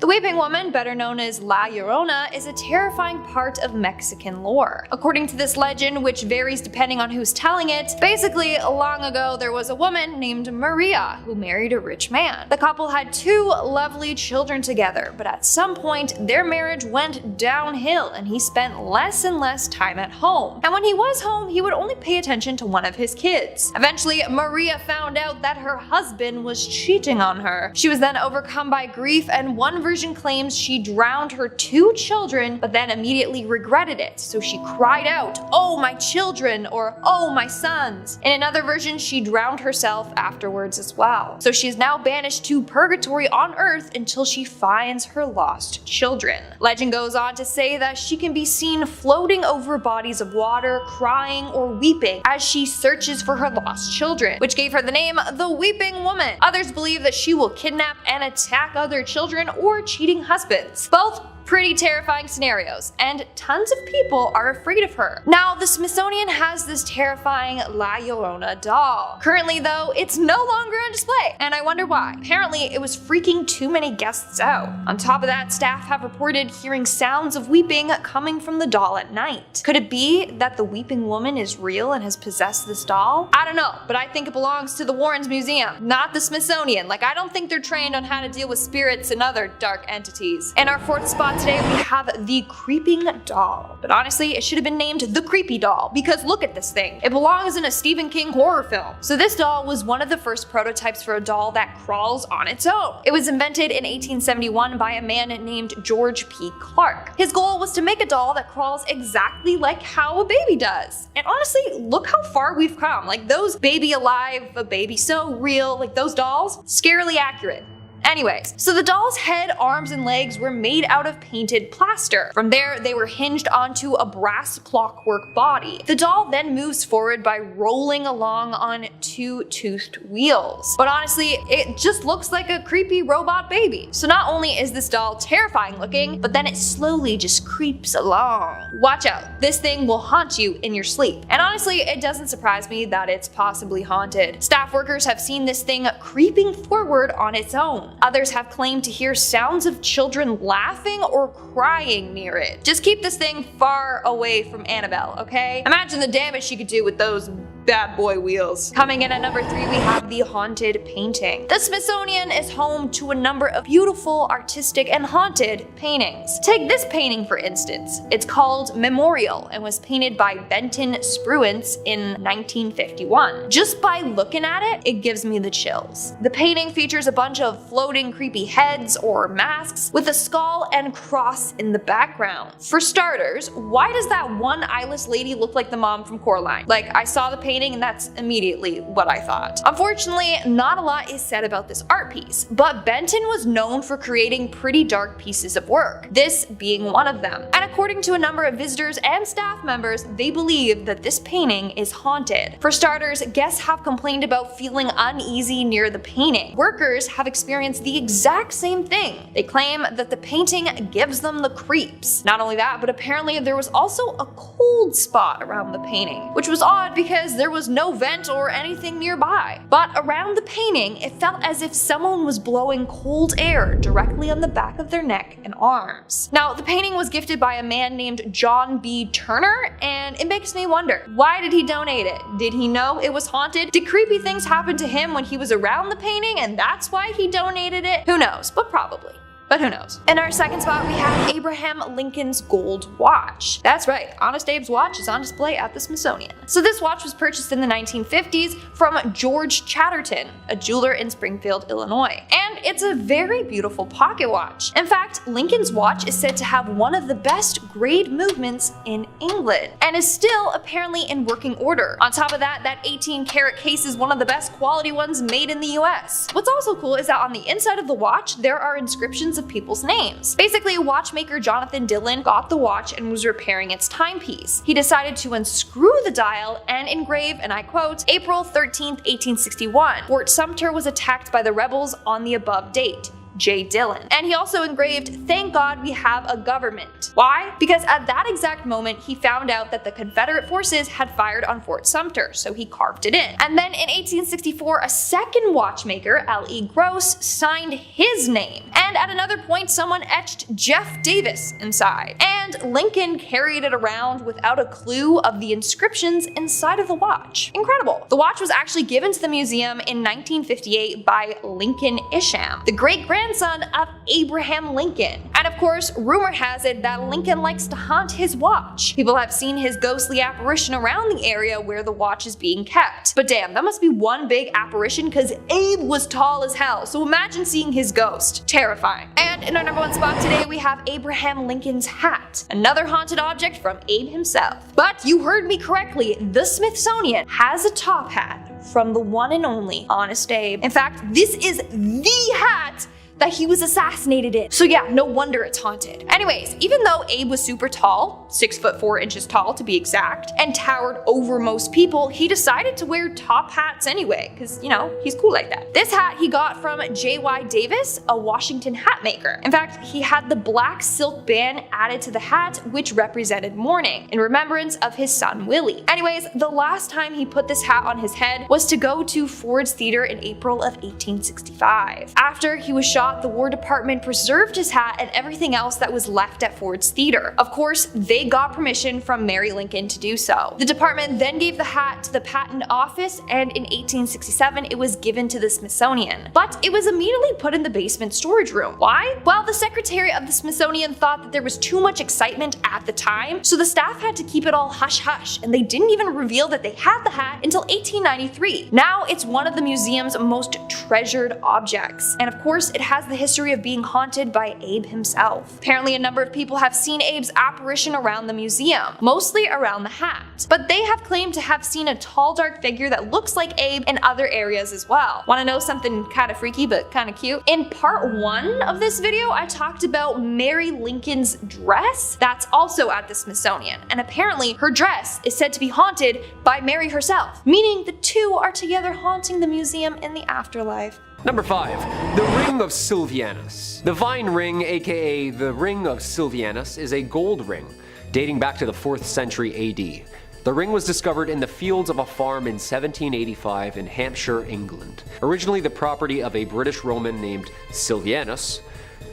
The Weeping Woman, better known as La Llorona, is a terrifying part of Mexican lore. According to this legend, which varies depending on who's telling it, basically long ago there was a woman named Maria who married a rich man. The couple had 2 lovely children together, but at some point their marriage went downhill and he spent less and less time at home. And when he was home, he would only pay attention to one of his kids. Eventually, Maria found out that her husband was cheating on her. She was then overcome by grief, and one version claims she drowned her 2 children, but then immediately regretted it. So she cried out, "Oh, my children," or "Oh, my sons." In another version, she drowned herself afterwards as well. So she is now banished to purgatory on Earth until she finds her lost children. Legend goes on to say that she can be seen floating over bodies of water, crying or weeping as she searches for her lost children, which gave her the name the Weeping Woman. Others believe that she will kidnap and attack other children or cheating husbands. Both pretty terrifying scenarios, and tons of people are afraid of her. Now, the Smithsonian has this terrifying La Llorona doll. Currently though, it's no longer on display, and I wonder why. Apparently, it was freaking too many guests out. On top of that, staff have reported hearing sounds of weeping coming from the doll at night. Could it be that the Weeping Woman is real and has possessed this doll? I don't know, but I think it belongs to the Warrens Museum, not the Smithsonian. Like, I don't think they're trained on how to deal with spirits and other dark entities. In our 4th spot today, we have the Creeping Doll. But honestly, it should have been named the Creepy Doll, because look at this thing. It belongs in a Stephen King horror film. So this doll was one of the first prototypes for a doll that crawls on its own. It was invented in 1871 by a man named George P. Clark. His goal was to make a doll that crawls exactly like how a baby does. And honestly, look how far we've come. Like, those Baby Alive, a Baby So Real, like those dolls, scarily accurate. Anyways, so the doll's head, arms, and legs were made out of painted plaster. From there, they were hinged onto a brass clockwork body. The doll then moves forward by rolling along on 2 toothed wheels. But honestly, it just looks like a creepy robot baby. So not only is this doll terrifying looking, but then it slowly just creeps along. Watch out, this thing will haunt you in your sleep. And honestly, it doesn't surprise me that it's possibly haunted. Staff workers have seen this thing creeping forward on its own. Others have claimed to hear sounds of children laughing or crying near it. Just keep this thing far away from Annabelle, okay? Imagine the damage she could do with those bad boy wheels. Coming in at number 3, we have the Haunted Painting. The Smithsonian is home to a number of beautiful, artistic, and haunted paintings. Take this painting for instance. It's called Memorial and was painted by Benton Spruance in 1951. Just by looking at it, it gives me the chills. The painting features a bunch of floating creepy heads or masks with a skull and cross in the background. For starters, why does that one eyeless lady look like the mom from Coraline? Like, I saw the painting and that's immediately what I thought. Unfortunately, not a lot is said about this art piece, but Benton was known for creating pretty dark pieces of work, this being one of them. And according to a number of visitors and staff members, they believe that this painting is haunted. For starters, guests have complained about feeling uneasy near the painting. Workers have experienced the exact same thing. They claim that the painting gives them the creeps. Not only that, but apparently there was also a cold spot around the painting, which was odd because there was no vent or anything nearby. But around the painting, it felt as if someone was blowing cold air directly on the back of their neck and arms. Now, the painting was gifted by a man named John B. Turner, and it makes me wonder, why did he donate it? Did he know it was haunted? Did creepy things happen to him when he was around the painting and that's why he donated it? Who knows, but probably. But who knows? In our 2nd spot, we have Abraham Lincoln's gold watch. That's right, Honest Abe's watch is on display at the Smithsonian. So this watch was purchased in the 1950s from George Chatterton, a jeweler in Springfield, Illinois. And it's a very beautiful pocket watch. In fact, Lincoln's watch is said to have one of the best grade movements in England, and is still apparently in working order. On top of that, that 18-karat case is one of the best quality ones made in the US. What's also cool is that on the inside of the watch, there are inscriptions of people's names. Basically, watchmaker Jonathan Dillon got the watch and was repairing its timepiece. He decided to unscrew the dial and engrave, and I quote, April 13th, 1861. Fort Sumter was attacked by the rebels on the above date. J. Dillon. And he also engraved, "Thank God we have a government." Why? Because at that exact moment he found out that the Confederate forces had fired on Fort Sumter, so he carved it in. And then in 1864, a second watchmaker, L.E. Gross, signed his name. And at another point, someone etched Jeff Davis inside. And Lincoln carried it around without a clue of the inscriptions inside of the watch. Incredible. The watch was actually given to the museum in 1958 by Lincoln Isham, the great-grandson of Abraham Lincoln. And of course, rumor has it that Lincoln likes to haunt his watch. People have seen his ghostly apparition around the area where the watch is being kept. But damn, that must be one big apparition because Abe was tall as hell, so imagine seeing his ghost. Terrifying. And in our number one spot today, we have Abraham Lincoln's hat, another haunted object from Abe himself. But you heard me correctly, the Smithsonian has a top hat from the one and only Honest Abe. In fact, this is the hat that he was assassinated in. So yeah, no wonder it's haunted. Anyways, even though Abe was super tall, 6'4" tall to be exact, and towered over most people, he decided to wear top hats anyway, because, you know, he's cool like that. This hat he got from J.Y. Davis, a Washington hat maker. In fact, he had the black silk band added to the hat, which represented mourning, in remembrance of his son Willie. Anyways, the last time he put this hat on his head was to go to Ford's Theater in April of 1865. After he was shot, the War Department preserved his hat and everything else that was left at Ford's Theater. Of course, they got permission from Mary Lincoln to do so. The department then gave the hat to the Patent Office, and in 1867 it was given to the Smithsonian. But it was immediately put in the basement storage room. Why? Well, the secretary of the Smithsonian thought that there was too much excitement at the time, so the staff had to keep it all hush-hush, and they didn't even reveal that they had the hat until 1893. Now it's one of the museum's most treasured objects, and of course it has the history of being haunted by Abe himself. Apparently a number of people have seen Abe's apparition around the museum, mostly around the hat, but they have claimed to have seen a tall dark figure that looks like Abe in other areas as well. Want to know something kind of freaky but kind of cute? In part 1 of this video I talked about Mary Lincoln's dress that's also at the Smithsonian, and apparently her dress is said to be haunted by Mary herself, meaning the two are together haunting the museum in the afterlife. Number 5. The Ring of Sylvianus. The Vine Ring, aka the Ring of Sylvianus, is a gold ring dating back to the 4th century AD. The ring was discovered in the fields of a farm in 1785 in Hampshire, England. Originally the property of a British Roman named Sylvianus,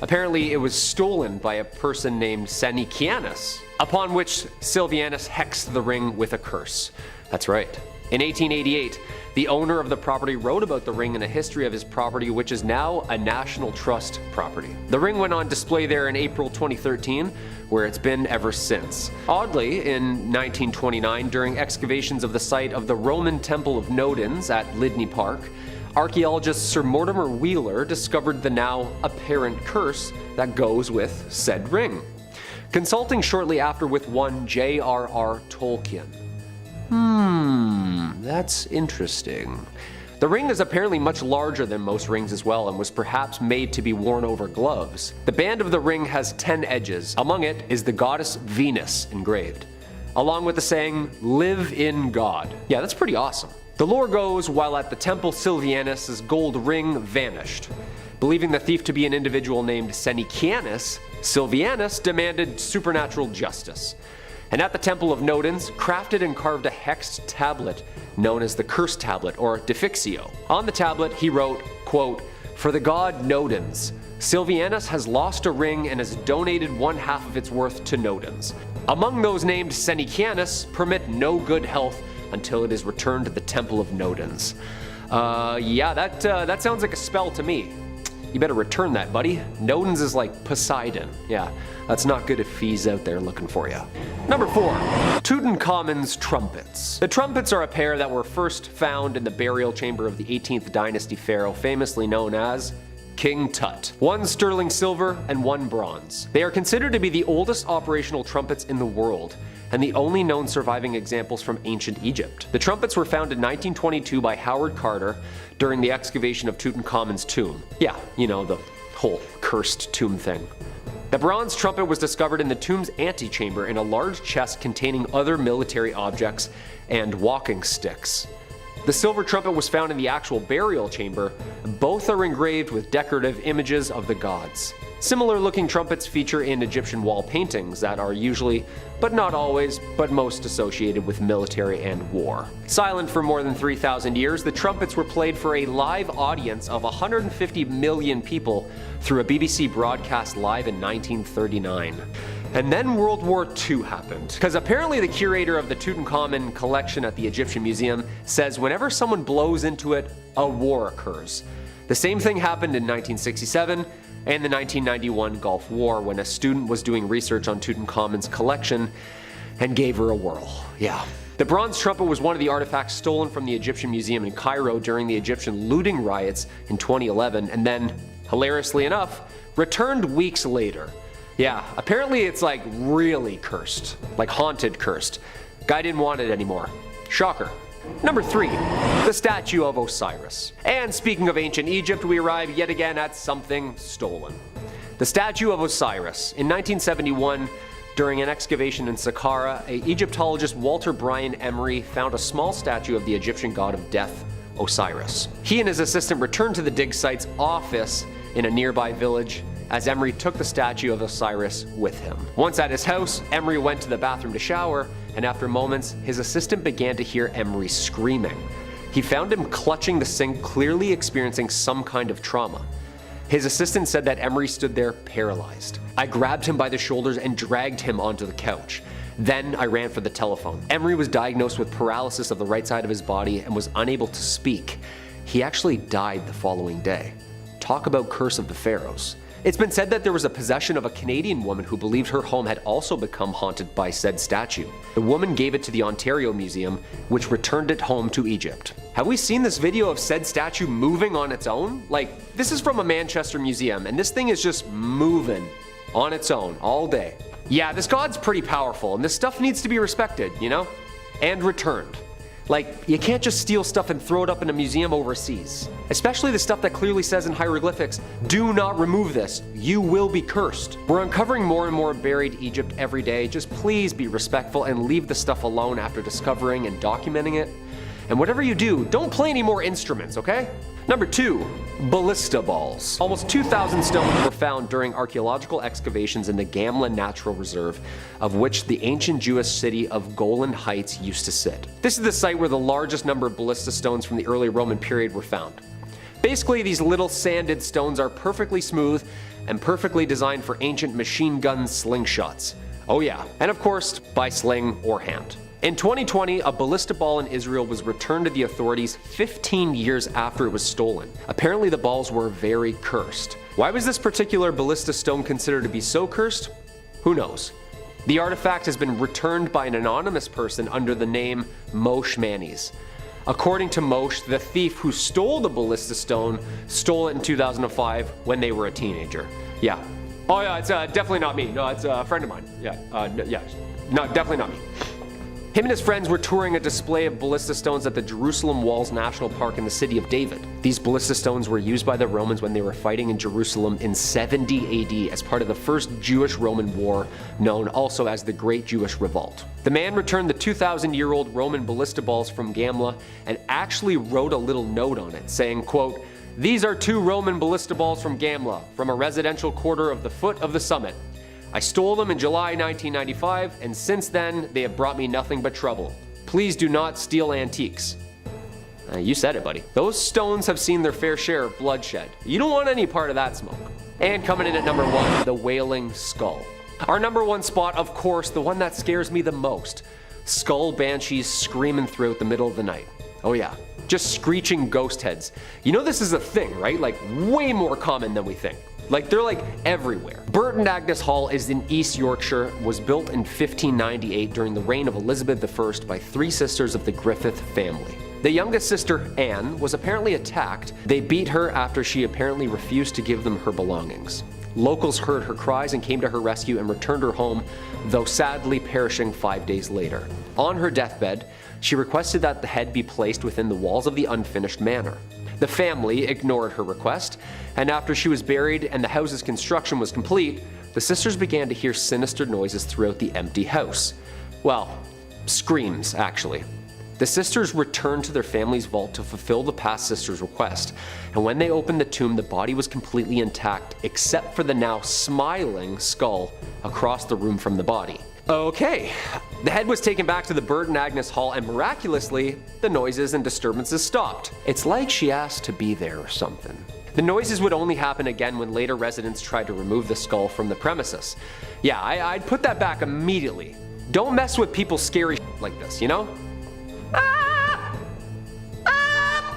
apparently it was stolen by a person named Sanicianus, upon which Sylvianus hexed the ring with a curse. That's right. In 1888, the owner of the property wrote about the ring in a history of his property, which is now a National Trust property. The ring went on display there in April 2013, where it's been ever since. Oddly, in 1929, during excavations of the site of the Roman Temple of Nodens at Lydney Park, archaeologist Sir Mortimer Wheeler discovered the now apparent curse that goes with said ring. Consulting shortly after with one J.R.R. Tolkien. That's interesting. The ring is apparently much larger than most rings as well, and was perhaps made to be worn over gloves. The band of the ring has 10 edges. Among it is the goddess Venus engraved, along with the saying, "Live in God." Yeah, that's pretty awesome. The lore goes, while at the temple, Sylvianus' gold ring vanished. Believing the thief to be an individual named Sanicianus, Sylvianus demanded supernatural justice. And at the Temple of Nodens, crafted and carved a hexed tablet known as the Curse Tablet, or Defixio. On the tablet, he wrote, quote, "For the god Nodens, Sylvianus has lost a ring and has donated 1/2 of its worth to Nodens. Among those named Sanicianus, permit no good health until it is returned to the Temple of Nodens." Yeah, that sounds like a spell to me. You better return that, buddy. Nodens is like Poseidon. Yeah, that's not good if he's out there looking for you. Number 4. Tutankhamun's trumpets. The trumpets are a pair that were first found in the burial chamber of the 18th dynasty pharaoh, famously known as King Tut. One sterling silver and one bronze. They are considered to be the oldest operational trumpets in the world, and the only known surviving examples from ancient Egypt. The trumpets were found in 1922 by Howard Carter during the excavation of Tutankhamun's tomb. Yeah, you know, the whole cursed tomb thing. The bronze trumpet was discovered in the tomb's antechamber in a large chest containing other military objects and walking sticks. The silver trumpet was found in the actual burial chamber. Both are engraved with decorative images of the gods. Similar looking trumpets feature in Egyptian wall paintings that are usually, but not always, but most associated with military and war. Silent for more than 3,000 years, the trumpets were played for a live audience of 150 million people through a BBC broadcast live in 1939. And then World War II happened. Because apparently the curator of the Tutankhamun collection at the Egyptian Museum says whenever someone blows into it, a war occurs. The same thing happened in 1967 and the 1991 Gulf War when a student was doing research on Tutankhamun's collection and gave her a whirl. Yeah. The bronze trumpet was one of the artifacts stolen from the Egyptian Museum in Cairo during the Egyptian looting riots in 2011 and then, hilariously enough, returned weeks later. Yeah, apparently it's like really cursed, like haunted cursed. Guy didn't want it anymore. Shocker. Number 3, the statue of Osiris. And speaking of ancient Egypt, we arrive yet again at something stolen. The statue of Osiris. In 1971, during an excavation in Saqqara, Egyptologist Walter Bryan Emery found a small statue of the Egyptian god of death, Osiris. He and his assistant returned to the dig site's office in a nearby village as Emery took the statue of Osiris with him. Once at his house, Emery went to the bathroom to shower, and after moments, his assistant began to hear Emery screaming. He found him clutching the sink, clearly experiencing some kind of trauma. His assistant said that Emery stood there paralyzed. I grabbed him by the shoulders and dragged him onto the couch. Then I ran for the telephone. Emery was diagnosed with paralysis of the right side of his body and was unable to speak. He actually died the following day. Talk about curse of the pharaohs. It's been said that there was a possession of a Canadian woman who believed her home had also become haunted by said statue. The woman gave it to the Ontario Museum, which returned it home to Egypt. Have we seen this video of said statue moving on its own? Like, this is from a Manchester museum, and this thing is just moving on its own all day. Yeah, this god's pretty powerful, and this stuff needs to be respected, you know? And returned. Like, you can't just steal stuff and throw it up in a museum overseas. Especially the stuff that clearly says in hieroglyphics, do not remove this, you will be cursed. We're uncovering more and more buried Egypt every day. Just please be respectful and leave the stuff alone after discovering and documenting it. And whatever you do, don't play any more instruments, okay? Number 2, ballista balls. Almost 2,000 stones were found during archaeological excavations in the Gamla Natural Reserve, of which the ancient Jewish city of Golan Heights used to sit. This is the site where the largest number of ballista stones from the early Roman period were found. Basically, these little sanded stones are perfectly smooth and perfectly designed for ancient machine gun slingshots. Oh yeah, and of course, by sling or hand. In 2020, a ballista ball in Israel was returned to the authorities 15 years after it was stolen. Apparently the balls were very cursed. Why was this particular ballista stone considered to be so cursed? Who knows? The artifact has been returned by an anonymous person under the name Moshe Manis. According to Moshe, the thief who stole the ballista stone stole it in 2005 when they were a teenager. Yeah. Oh yeah, it's definitely not me. No, it's a friend of mine. Yeah, no, definitely not me. Him and his friends were touring a display of ballista stones at the Jerusalem Walls National Park in the city of David. These ballista stones were used by the Romans when they were fighting in Jerusalem in 70 AD as part of the first Jewish-Roman war, known also as the Great Jewish Revolt. The man returned the 2,000-year-old Roman ballista balls from Gamla and actually wrote a little note on it saying, quote, "These are 2 Roman ballista balls from Gamla, from a residential quarter of the foot of the summit. I stole them in July 1995, and since then, they have brought me nothing but trouble. Please do not steal antiques." You said it, buddy. Those stones have seen their fair share of bloodshed. You don't want any part of that smoke. And coming in at number 1, the Wailing Skull. Our number 1 spot, of course, the one that scares me the most. Skull banshees screaming throughout the middle of the night. Oh yeah, just screeching ghost heads. You know this is a thing, right? Like way more common than we think. Like, they're like everywhere. Burton Agnes Hall is in East Yorkshire, was built in 1598 during the reign of Elizabeth I by 3 sisters of the Griffith family. The youngest sister, Anne, was apparently attacked. They beat her after she apparently refused to give them her belongings. Locals heard her cries and came to her rescue and returned her home, though sadly perishing 5 days later. On her deathbed, she requested that the head be placed within the walls of the unfinished manor. The family ignored her request, and after she was buried and the house's construction was complete, the sisters began to hear sinister noises throughout the empty house. Well, screams, actually. The sisters returned to their family's vault to fulfill the past sister's request, and when they opened the tomb, the body was completely intact except for the now smiling skull across the room from the body. Okay, the head was taken back to the Bert and Agnes Hall, and miraculously, the noises and disturbances stopped. It's like she asked to be there or something. The noises would only happen again when later residents tried to remove the skull from the premises. Yeah, I'd put that back immediately. Don't mess with people's scary shit like this, you know?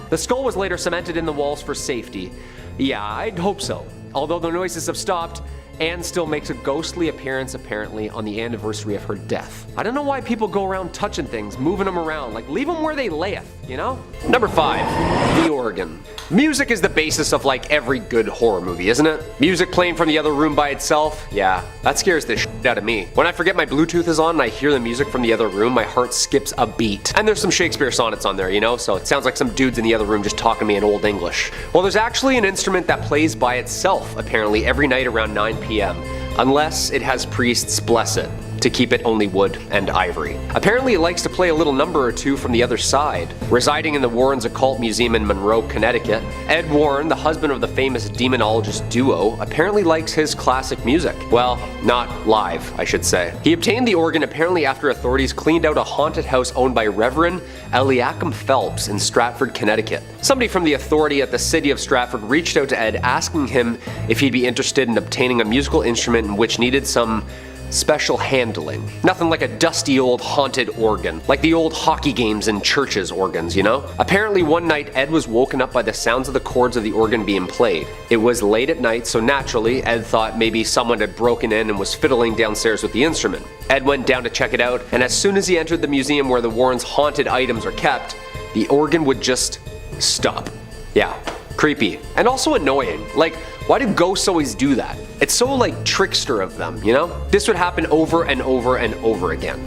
The skull was later cemented in the walls for safety. Yeah, I'd hope so. Although the noises have stopped, Anne still makes a ghostly appearance apparently on the anniversary of her death. I don't know why people go around touching things, moving them around, like leave them where they layeth, you know? Number 5, the organ. Music is the basis of like every good horror movie, isn't it? Music playing from the other room by itself, yeah, that scares the shit out of me. When I forget my Bluetooth is on and I hear the music from the other room, my heart skips a beat. And there's some Shakespeare sonnets on there, you know, so it sounds like some dudes in the other room just talking to me in Old English. Well, there's actually an instrument that plays by itself, apparently, every night around 9 p.m. Unless it has priests bless it to keep it only wood and ivory. Apparently it likes to play a little number or two from the other side. Residing in the Warrens Occult Museum in Monroe, Connecticut, Ed Warren, the husband of the famous demonologist duo, apparently likes his classic music. Well, not live, I should say. He obtained the organ apparently after authorities cleaned out a haunted house owned by Reverend Eliakim Phelps in Stratford, Connecticut. Somebody from the authority at the city of Stratford reached out to Ed asking him if he'd be interested in obtaining a musical instrument which needed some special handling. Nothing like a dusty old haunted organ, like the old hockey games and churches organs, you know? Apparently one night Ed was woken up by the sounds of the chords of the organ being played. It was late at night, so naturally Ed thought maybe someone had broken in and was fiddling downstairs with the instrument. Ed went down to check it out, and as soon as he entered the museum where the Warrens' haunted items are kept, the organ would just stop. Yeah, creepy. And also annoying. Like, why do ghosts always do that? It's so like trickster of them, you know? This would happen over and over and over again.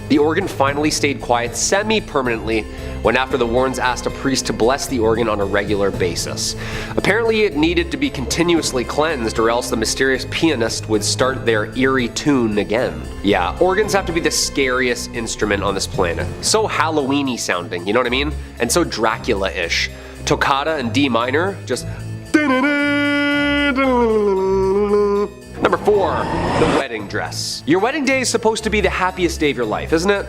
The organ finally stayed quiet semi-permanently when after the Warrens asked a priest to bless the organ on a regular basis. Apparently it needed to be continuously cleansed or else the mysterious pianist would start their eerie tune again. Yeah, organs have to be the scariest instrument on this planet. So Halloween-y sounding, you know what I mean? And so Dracula-ish. Toccata in D minor, just... Number 4, the wedding dress. Your wedding day is supposed to be the happiest day of your life, isn't it?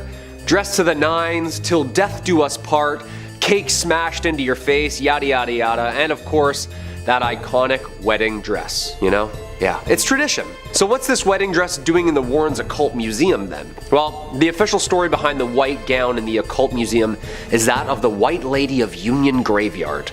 Dressed to the nines, till death do us part, cake smashed into your face, yada yada yada, and of course, that iconic wedding dress, you know? Yeah, it's tradition. So what's this wedding dress doing in the Warrens Occult Museum then? Well, the official story behind the white gown in the Occult Museum is that of the White Lady of Union Graveyard.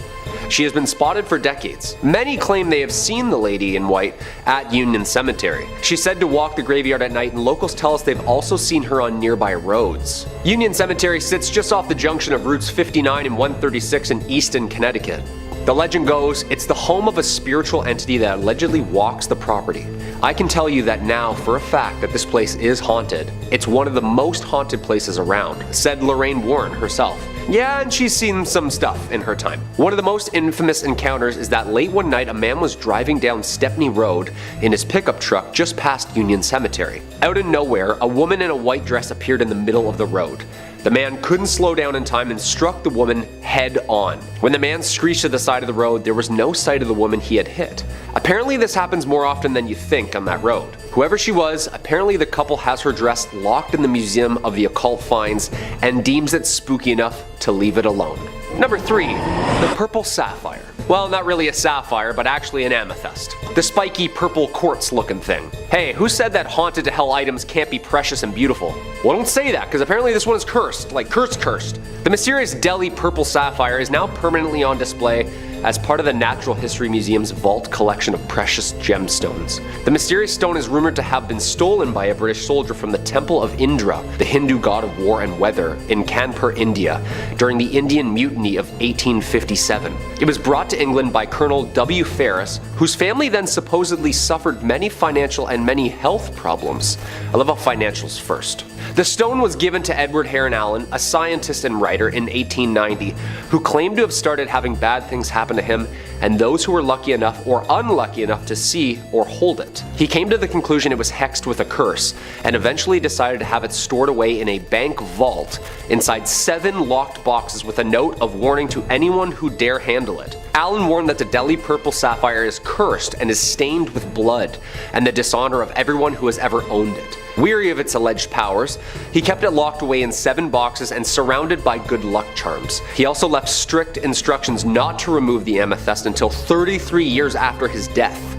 She has been spotted for decades. Many claim they have seen the lady in white at Union Cemetery. She's said to walk the graveyard at night, and locals tell us they've also seen her on nearby roads. Union Cemetery sits just off the junction of routes 59 and 136 in Easton, Connecticut. The legend goes, it's the home of a spiritual entity that allegedly walks the property. I can tell you that now for a fact that this place is haunted. It's one of the most haunted places around, said Lorraine Warren herself. Yeah, and she's seen some stuff in her time. One of the most infamous encounters is that late one night a man was driving down Stepney Road in his pickup truck just past Union Cemetery. Out of nowhere, a woman in a white dress appeared in the middle of the road. The man couldn't slow down in time and struck the woman head on. When the man screeched to the side of the road, there was no sight of the woman he had hit. Apparently this happens more often than you think on that road. Whoever she was, apparently the couple has her dress locked in the Museum of the Occult Finds and deems it spooky enough to leave it alone. Number 3, the purple sapphire. Well, not really a sapphire, but actually an amethyst. The spiky purple quartz looking thing. Hey, who said that haunted to hell items can't be precious and beautiful? Well, don't say that, because apparently this one is cursed, like cursed. The mysterious Delhi purple sapphire is now permanently on display as part of the Natural History Museum's vault collection of precious gemstones. The mysterious stone is rumored to have been stolen by a British soldier from the Temple of Indra, the Hindu god of war and weather, in Kanpur, India, during the Indian Mutiny of 1857. It was brought to England by Colonel W. Ferris, whose family then supposedly suffered many financial and many health problems. I love how financials first. The stone was given to Edward Heron Allen, a scientist and writer, in 1890, who claimed to have started having bad things happen to him and those who were lucky enough or unlucky enough to see or hold it. He came to the conclusion it was hexed with a curse, and eventually decided to have it stored away in a bank vault inside 7 locked boxes with a note of warning to anyone who dare handle it. Allen warned that the deadly purple sapphire is cursed and is stained with blood and the dishonor of everyone who has ever owned it. Weary of its alleged powers, he kept it locked away in 7 boxes and surrounded by good luck charms. He also left strict instructions not to remove the amethyst until 33 years after his death.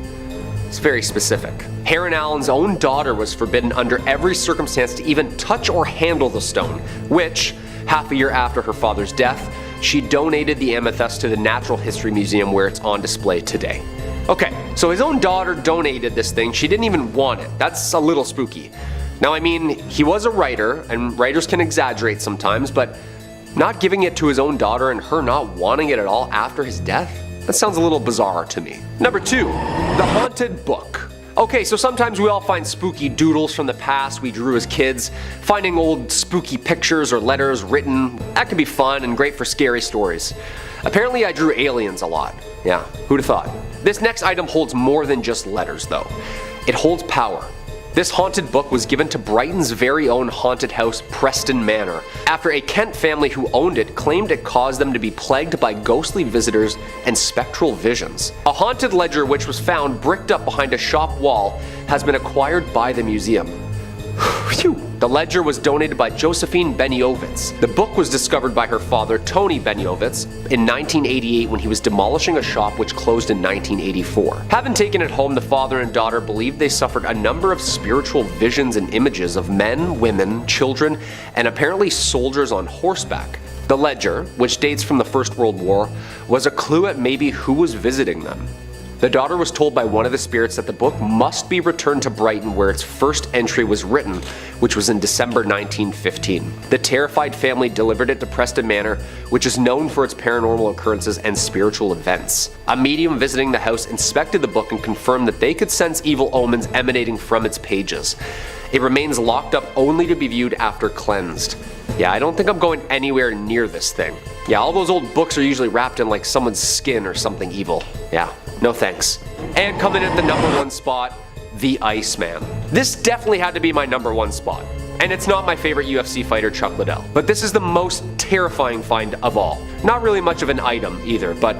It's very specific. Heron Allen's own daughter was forbidden under every circumstance to even touch or handle the stone, which, half a year after her father's death, she donated the amethyst to the Natural History Museum where it's on display today. Okay, so his own daughter donated this thing. She didn't even want it. That's a little spooky. Now, I mean, he was a writer, and writers can exaggerate sometimes, but not giving it to his own daughter and her not wanting it at all after his death? That sounds a little bizarre to me. Number 2, the haunted book. Okay, so sometimes we all find spooky doodles from the past we drew as kids. Finding old spooky pictures or letters written, that can be fun and great for scary stories. Apparently I drew aliens a lot. Yeah, who'd have thought? This next item holds more than just letters though. It holds power. This haunted book was given to Brighton's very own haunted house, Preston Manor, after a Kent family who owned it claimed it caused them to be plagued by ghostly visitors and spectral visions. A haunted ledger which was found bricked up behind a shop wall has been acquired by the museum. Phew. The ledger was donated by Josephine Beniovitz. The book was discovered by her father, Tony Beniovitz, in 1988 when he was demolishing a shop which closed in 1984. Having taken it home, the father and daughter believed they suffered a number of spiritual visions and images of men, women, children, and apparently soldiers on horseback. The ledger, which dates from the First World War, was a clue at maybe who was visiting them. The daughter was told by one of the spirits that the book must be returned to Brighton where its first entry was written, which was in December 1915. The terrified family delivered it to Preston Manor, which is known for its paranormal occurrences and spiritual events. A medium visiting the house inspected the book and confirmed that they could sense evil omens emanating from its pages. It remains locked up only to be viewed after cleansed. Yeah, I don't think I'm going anywhere near this thing. Yeah, all those old books are usually wrapped in like someone's skin or something evil. Yeah, no thanks. And coming in at the number 1 spot, the Iceman. This definitely had to be my number 1 spot. And it's not my favorite UFC fighter, Chuck Liddell. But this is the most terrifying find of all. Not really much of an item either, but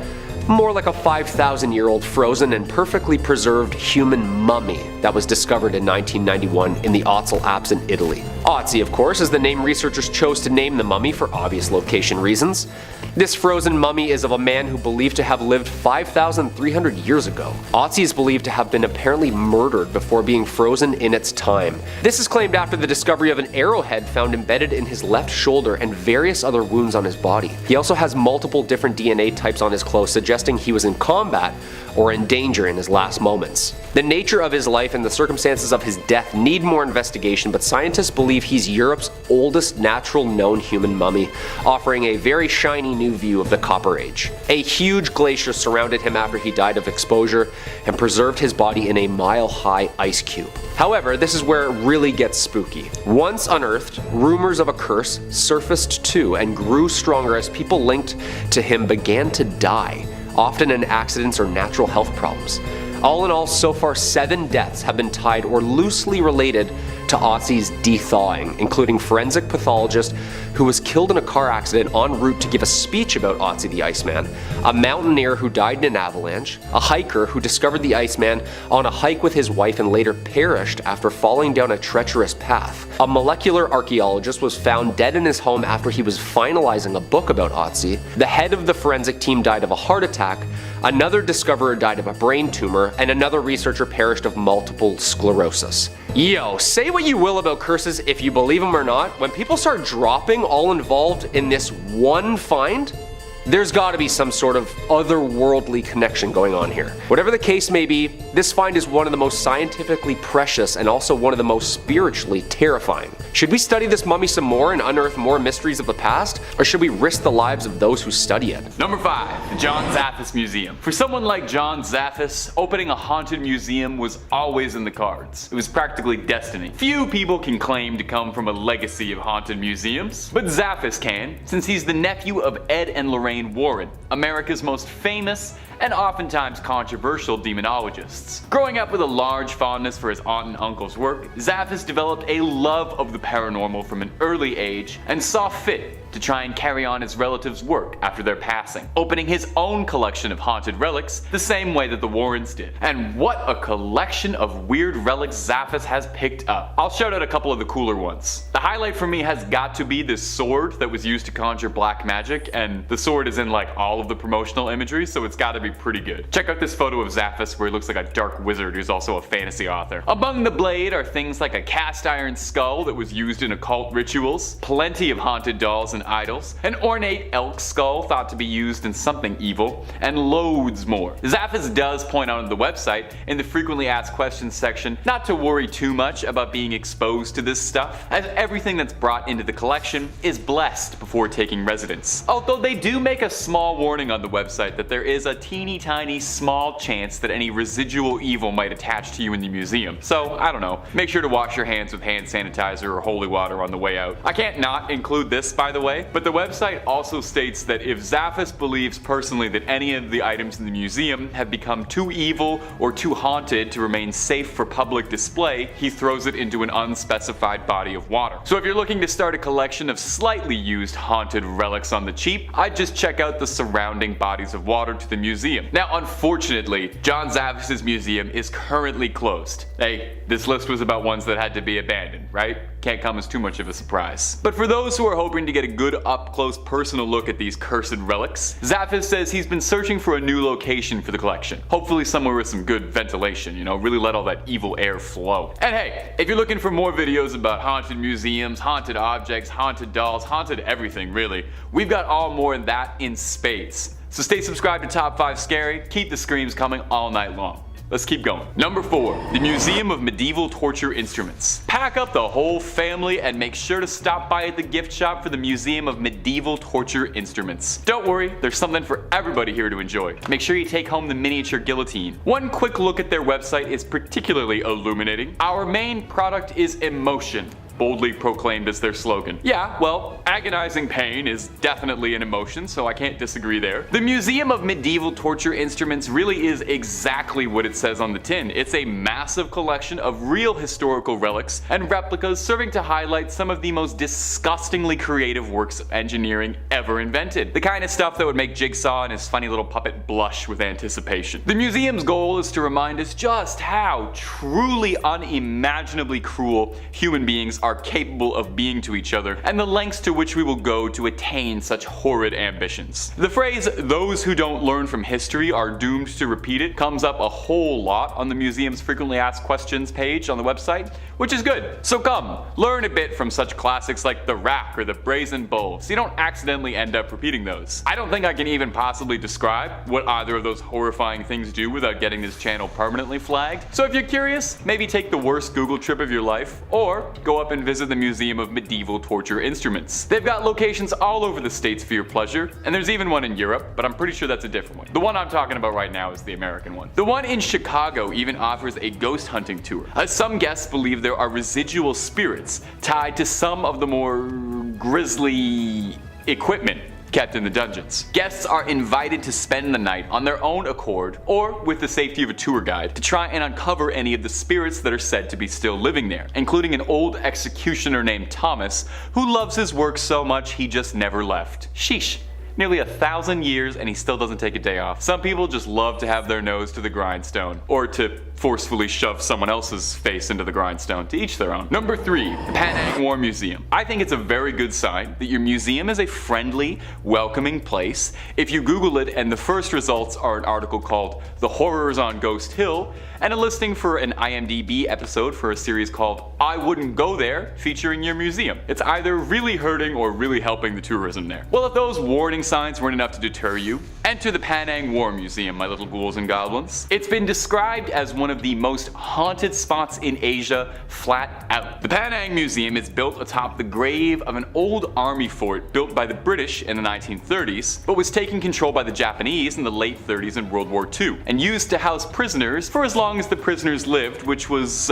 more like a 5,000-year-old frozen and perfectly preserved human mummy that was discovered in 1991 in the Ötztal Alps in Italy. Ötzi, of course, is the name researchers chose to name the mummy for obvious location reasons. This frozen mummy is of a man who believed to have lived 5,300 years ago. Ötzi is believed to have been apparently murdered before being frozen in its time. This is claimed after the discovery of an arrowhead found embedded in his left shoulder and various other wounds on his body. He also has multiple different DNA types on his clothes, suggesting he was in combat or in danger in his last moments. The nature of his life and the circumstances of his death need more investigation, but scientists believe he's Europe's oldest natural known human mummy, offering a very shiny new view of the Copper Age. A huge glacier surrounded him after he died of exposure and preserved his body in a mile-high ice cube. However, this is where it really gets spooky. Once unearthed, rumors of a curse surfaced too and grew stronger as people linked to him began to die, often in accidents or natural health problems. All in all, so far 7 deaths have been tied or loosely related to Ötzi's de-thawing, including forensic pathologist who was killed in a car accident en route to give a speech about Ötzi the Iceman, a mountaineer who died in an avalanche, a hiker who discovered the Iceman on a hike with his wife and later perished after falling down a treacherous path. A molecular archaeologist was found dead in his home after he was finalizing a book about Ötzi. The head of the forensic team died of a heart attack, another discoverer died of a brain tumor, and another researcher perished of multiple sclerosis. Yo, say what you will about curses if you believe them or not, when people start dropping all involved in this one find, there's gotta be some sort of otherworldly connection going on here. Whatever the case may be, this find is one of the most scientifically precious and also one of the most spiritually terrifying. Should we study this mummy some more and unearth more mysteries of the past, or should we risk the lives of those who study it? Number 5, the John Zaffis Museum. For someone like John Zaffis, opening a haunted museum was always in the cards. It was practically destiny. Few people can claim to come from a legacy of haunted museums, but Zaffis can, since he's the nephew of Ed and Lorraine Lorraine Warren, America's most famous and oftentimes controversial demonologists. Growing up with a large fondness for his aunt and uncle's work, Zaffis developed a love of the paranormal from an early age and saw fit to try and carry on his relatives' work after their passing, opening his own collection of haunted relics the same way that the Warrens did. And what a collection of weird relics Zaffis has picked up. I'll shout out a couple of the cooler ones. The highlight for me has got to be this sword that was used to conjure black magic, and the sword is in like all of the promotional imagery, so it's gotta be pretty good. Check out this photo of Zaffis where he looks like a dark wizard who's also a fantasy author. Among the blade are things like a cast iron skull that was used in occult rituals, plenty of haunted dolls and idols, an ornate elk skull thought to be used in something evil, and loads more. Zaffis does point out on the website, in the frequently asked questions section, not to worry too much about being exposed to this stuff, as everything that's brought into the collection is blessed before taking residence. Although they do make a small warning on the website that there is a teeny tiny small chance that any residual evil might attach to you in the museum. So, I don't know, make sure to wash your hands with hand sanitizer or holy water on the way out. I can't not include this, by the way, but the website also states that if Zaffis believes personally that any of the items in the museum have become too evil or too haunted to remain safe for public display, he throws it into an unspecified body of water. So if you're looking to start a collection of slightly used haunted relics on the cheap, I'd just check out the surrounding bodies of water to the museum. Now, unfortunately, John Zaffis' museum is currently closed. Hey, this list was about ones that had to be abandoned, right? Can't come as too much of a surprise. But for those who are hoping to get a good up-close personal look at these cursed relics, Zaffis says he's been searching for a new location for the collection. Hopefully somewhere with some good ventilation, you know, really let all that evil air flow. And hey, if you're looking for more videos about haunted museums, haunted objects, haunted dolls, haunted everything really, we've got all more of that in spades. So stay subscribed to Top 5 Scary, keep the screams coming all night long. Let's keep going. Number 4, the Museum of Medieval Torture Instruments. Pack up the whole family and make sure to stop by at the gift shop for the Museum of Medieval Torture Instruments. Don't worry, there's something for everybody here to enjoy. Make sure you take home the miniature guillotine. One quick look at their website is particularly illuminating. Our main product is emotion, boldly proclaimed as their slogan. Yeah, well, agonizing pain is definitely an emotion, so I can't disagree there. The Museum of Medieval Torture Instruments really is exactly what it says on the tin. It's a massive collection of real historical relics and replicas serving to highlight some of the most disgustingly creative works of engineering ever invented. The kind of stuff that would make Jigsaw and his funny little puppet blush with anticipation. The museum's goal is to remind us just how truly unimaginably cruel human beings are capable of being to each other, and the lengths to which we will go to attain such horrid ambitions. The phrase, "those who don't learn from history are doomed to repeat it," comes up a whole lot on the museum's frequently asked questions page on the website, which is good. So come, learn a bit from such classics like the Rack or the Brazen Bull, so you don't accidentally end up repeating those. I don't think I can even possibly describe what either of those horrifying things do without getting this channel permanently flagged. So if you're curious, maybe take the worst Google trip of your life, or go up and visit the Museum of Medieval Torture Instruments. They've got locations all over the States for your pleasure, and there's even one in Europe, but I'm pretty sure that's a different one. The one I'm talking about right now is the American one. The one in Chicago even offers a ghost hunting tour, as some guests believe there are residual spirits tied to some of the more grisly equipment kept in the dungeons. Guests are invited to spend the night on their own accord, or with the safety of a tour guide, to try and uncover any of the spirits that are said to be still living there, including an old executioner named Thomas, who loves his work so much he just never left. Sheesh. Nearly 1,000 years and he still doesn't take a day off. Some people just love to have their nose to the grindstone, or to forcefully shove someone else's face into the grindstone, to each their own. Number 3, the Penang War Museum. I think it's a very good sign that your museum is a friendly, welcoming place. If you Google it and the first results are an article called The Horrors on Ghost Hill, and a listing for an IMDb episode for a series called I Wouldn't Go There, featuring your museum. It's either really hurting or really helping the tourism there. Well, if those warning signs weren't enough to deter you, enter the Penang War Museum, my little ghouls and goblins. It's been described as one of the most haunted spots in Asia, flat out. The Penang Museum is built atop the grave of an old army fort built by the British in the 1930s, but was taken control by the Japanese in the late 30s and World War II, and used to house prisoners for as long long as the prisoners lived, which was,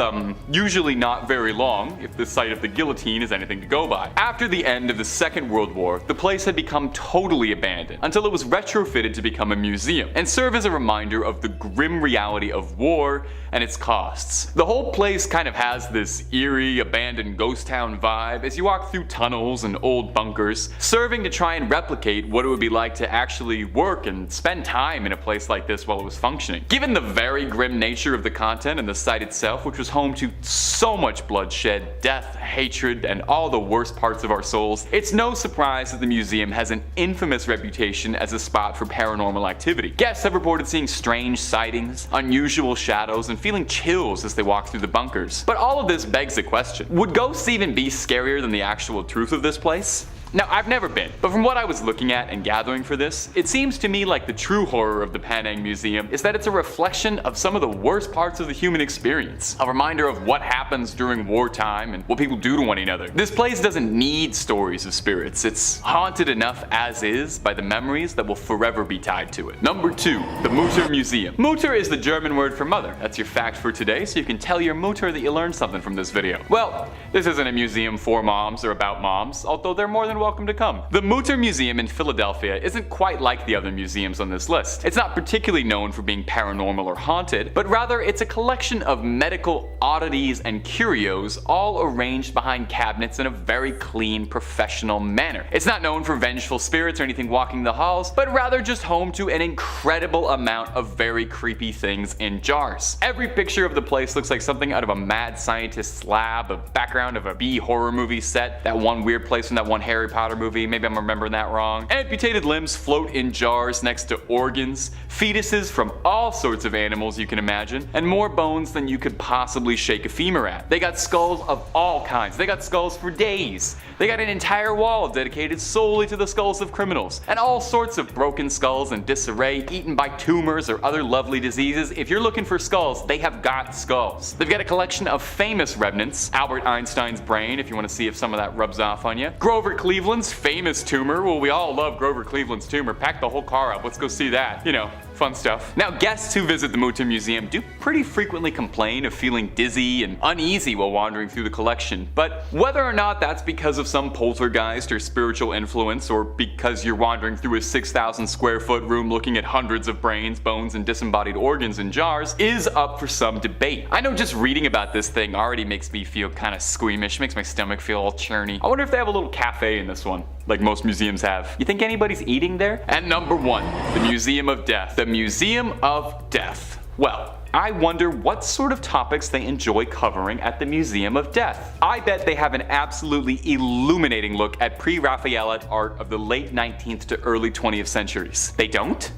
usually not very long, if the site of the guillotine is anything to go by. After the end of the Second World War, the place had become totally abandoned, until it was retrofitted to become a museum, and serve as a reminder of the grim reality of war and its costs. The whole place kind of has this eerie, abandoned ghost town vibe as you walk through tunnels and old bunkers, serving to try and replicate what it would be like to actually work and spend time in a place like this while it was functioning. Given the very grim nature of the content and the site itself, which was home to so much bloodshed, death, hatred, and all the worst parts of our souls, it's no surprise that the museum has an infamous reputation as a spot for paranormal activity. Guests have reported seeing strange sightings, unusual shadows, and feeling chills as they walk through the bunkers. But all of this begs the question, would ghosts even be scarier than the actual truth of this place? Now, I've never been, but from what I was looking at and gathering for this, it seems to me like the true horror of the Penang Museum is that it's a reflection of some of the worst parts of the human experience. A reminder of what happens during wartime and what people do to one another. This place doesn't need stories of spirits. It's haunted enough as is by the memories that will forever be tied to it. Number 2, the Mutter Museum. Mutter is the German word for mother. That's your fact for today, so you can tell your Mutter that you learned something from this video. Well, this isn't a museum for moms or about moms, although they're more than welcome to come. The Mutter Museum in Philadelphia isn't quite like the other museums on this list. It's not particularly known for being paranormal or haunted, but rather it's a collection of medical oddities and curios all arranged behind cabinets in a very clean, professional manner. It's not known for vengeful spirits or anything walking the halls, but rather just home to an incredible amount of very creepy things in jars. Every picture of the place looks like something out of a mad scientist's lab, a background of a B horror movie set, that one weird place from that one Harry Potter movie, maybe I'm remembering that wrong. Amputated limbs float in jars next to organs, fetuses from all sorts of animals you can imagine, and more bones than you could possibly shake a femur at. They got skulls of all kinds. They got skulls for days. They got an entire wall dedicated solely to the skulls of criminals, and all sorts of broken skulls in disarray, eaten by tumors or other lovely diseases. If you're looking for skulls, they have got skulls. They've got a collection of famous remnants, Albert Einstein's brain if you want to see if some of that rubs off on you, Grover Cleveland's famous tumor. Well, we all love Grover Cleveland's tumor. Pack the whole car up, let's go see that. You know, fun stuff. Now, guests who visit the Mutter Museum do pretty frequently complain of feeling dizzy and uneasy while wandering through the collection, but whether or not that's because of some poltergeist or spiritual influence, or because you're wandering through a 6,000 square foot room looking at hundreds of brains, bones, and disembodied organs in jars, is up for some debate. I know just reading about this thing already makes me feel kind of squeamish, makes my stomach feel all churny. I wonder if they have a little cafe in this one, like most museums have. You think anybody's eating there? And number 1, the Museum of Death. The Museum of Death. Well, I wonder what sort of topics they enjoy covering at the Museum of Death. I bet they have an absolutely illuminating look at pre-Raphaelite art of the late 19th to early 20th centuries. They don't?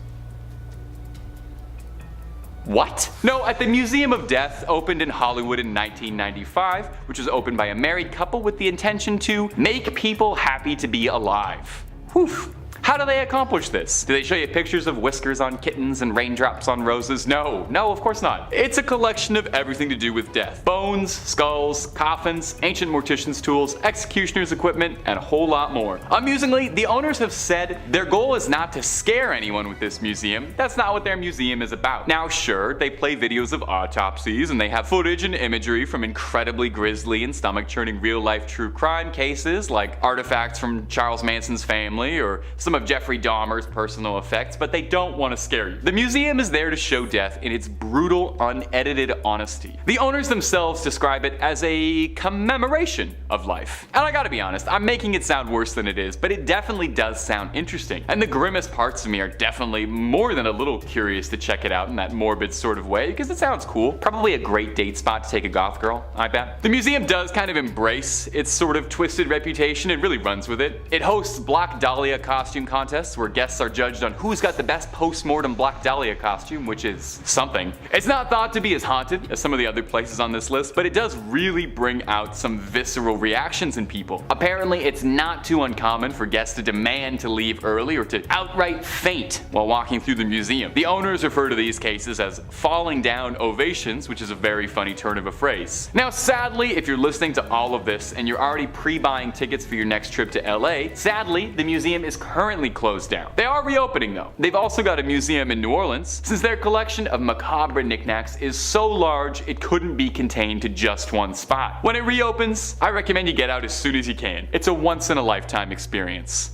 What? No, at the Museum of Death, opened in Hollywood in 1995, which was opened by a married couple with the intention to make people happy to be alive. Whew. How do they accomplish this? Do they show you pictures of whiskers on kittens and raindrops on roses? No, of course not. It's a collection of everything to do with death. Bones, skulls, coffins, ancient mortician's tools, executioner's equipment, and a whole lot more. Amusingly, the owners have said their goal is not to scare anyone with this museum. That's not what their museum is about. Now sure, they play videos of autopsies, and they have footage and imagery from incredibly grisly and stomach-churning real-life true crime cases, like artifacts from Charles Manson's family, or some of Jeffrey Dahmer's personal effects, but they don't want to scare you. The museum is there to show death in its brutal, unedited honesty. The owners themselves describe it as a commemoration of life. And I gotta be honest, I'm making it sound worse than it is, but it definitely does sound interesting. And the grimmest parts of me are definitely more than a little curious to check it out in that morbid sort of way, because it sounds cool. Probably a great date spot to take a goth girl, I bet. The museum does kind of embrace its sort of twisted reputation and really runs with it. It hosts Black Dahlia costume contests where guests are judged on who's got the best post-mortem Black Dahlia costume, which is something. It's not thought to be as haunted as some of the other places on this list, but it does really bring out some visceral reactions in people. Apparently, it's not too uncommon for guests to demand to leave early or to outright faint while walking through the museum. The owners refer to these cases as falling down ovations, which is a very funny turn of a phrase. Now, sadly, if you're listening to all of this and you're already pre-buying tickets for your next trip to LA, sadly, the museum is currently currently closed down. They are reopening though. They've also got a museum in New Orleans, since their collection of macabre knickknacks is so large it couldn't be contained to just one spot. When it reopens, I recommend you get out as soon as you can. It's a once in a lifetime experience.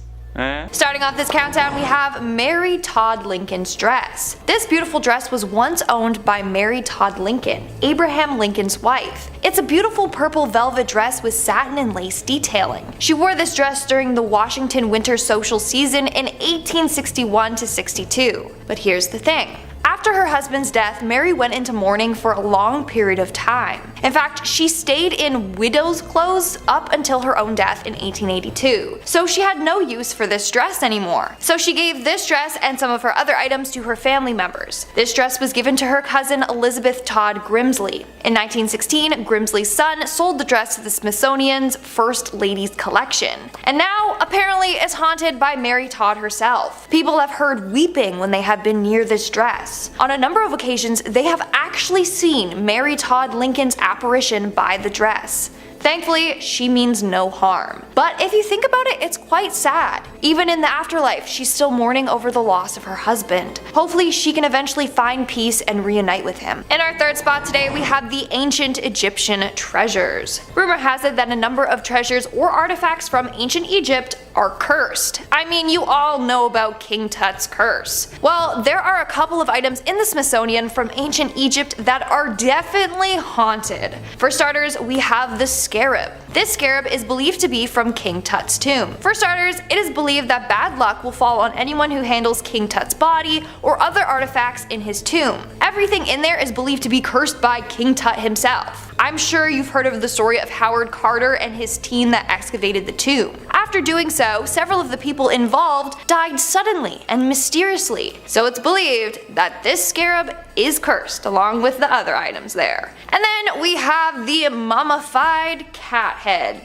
Starting off this countdown, we have Mary Todd Lincoln's dress. This beautiful dress was once owned by Mary Todd Lincoln, Abraham Lincoln's wife. It's a beautiful purple velvet dress with satin and lace detailing. She wore this dress during the Washington winter social season in 1861 to 62. But here's the thing. After her husband's death, Mary went into mourning for a long period of time. In fact, she stayed in widow's clothes up until her own death in 1882. So she had no use for this dress anymore. So she gave this dress and some of her other items to her family members. This dress was given to her cousin Elizabeth Todd Grimsley. In 1916, Grimsley's son sold the dress to the Smithsonian's First Ladies collection. And now, apparently, it's haunted by Mary Todd herself. People have heard weeping when they have been near this dress. On a number of occasions, they have actually seen Mary Todd Lincoln's apparition by the dress. Thankfully, she means no harm. But if you think about it, it's quite sad. Even in the afterlife, she's still mourning over the loss of her husband. Hopefully, she can eventually find peace and reunite with him. In our third spot today, we have the ancient Egyptian treasures. Rumor has it that a number of treasures or artifacts from ancient Egypt are cursed. I mean, you all know about King Tut's curse. Well, there are a couple of items in the Smithsonian from ancient Egypt that are definitely haunted. For starters, we have the scarab. This scarab is believed to be from King Tut's tomb. For starters, it is believed that bad luck will fall on anyone who handles King Tut's body or other artifacts in his tomb. Everything in there is believed to be cursed by King Tut himself. I'm sure you've heard of the story of Howard Carter and his team that excavated the tomb. After doing so, several of the people involved died suddenly and mysteriously, so it's believed that this scarab is cursed along with the other items there. And then we have the mummified cat head.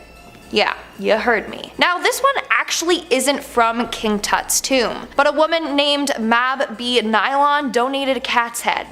Yeah, you heard me. Now this one actually isn't from King Tut's tomb, but a woman named Mab B. Nylon donated a cat's head.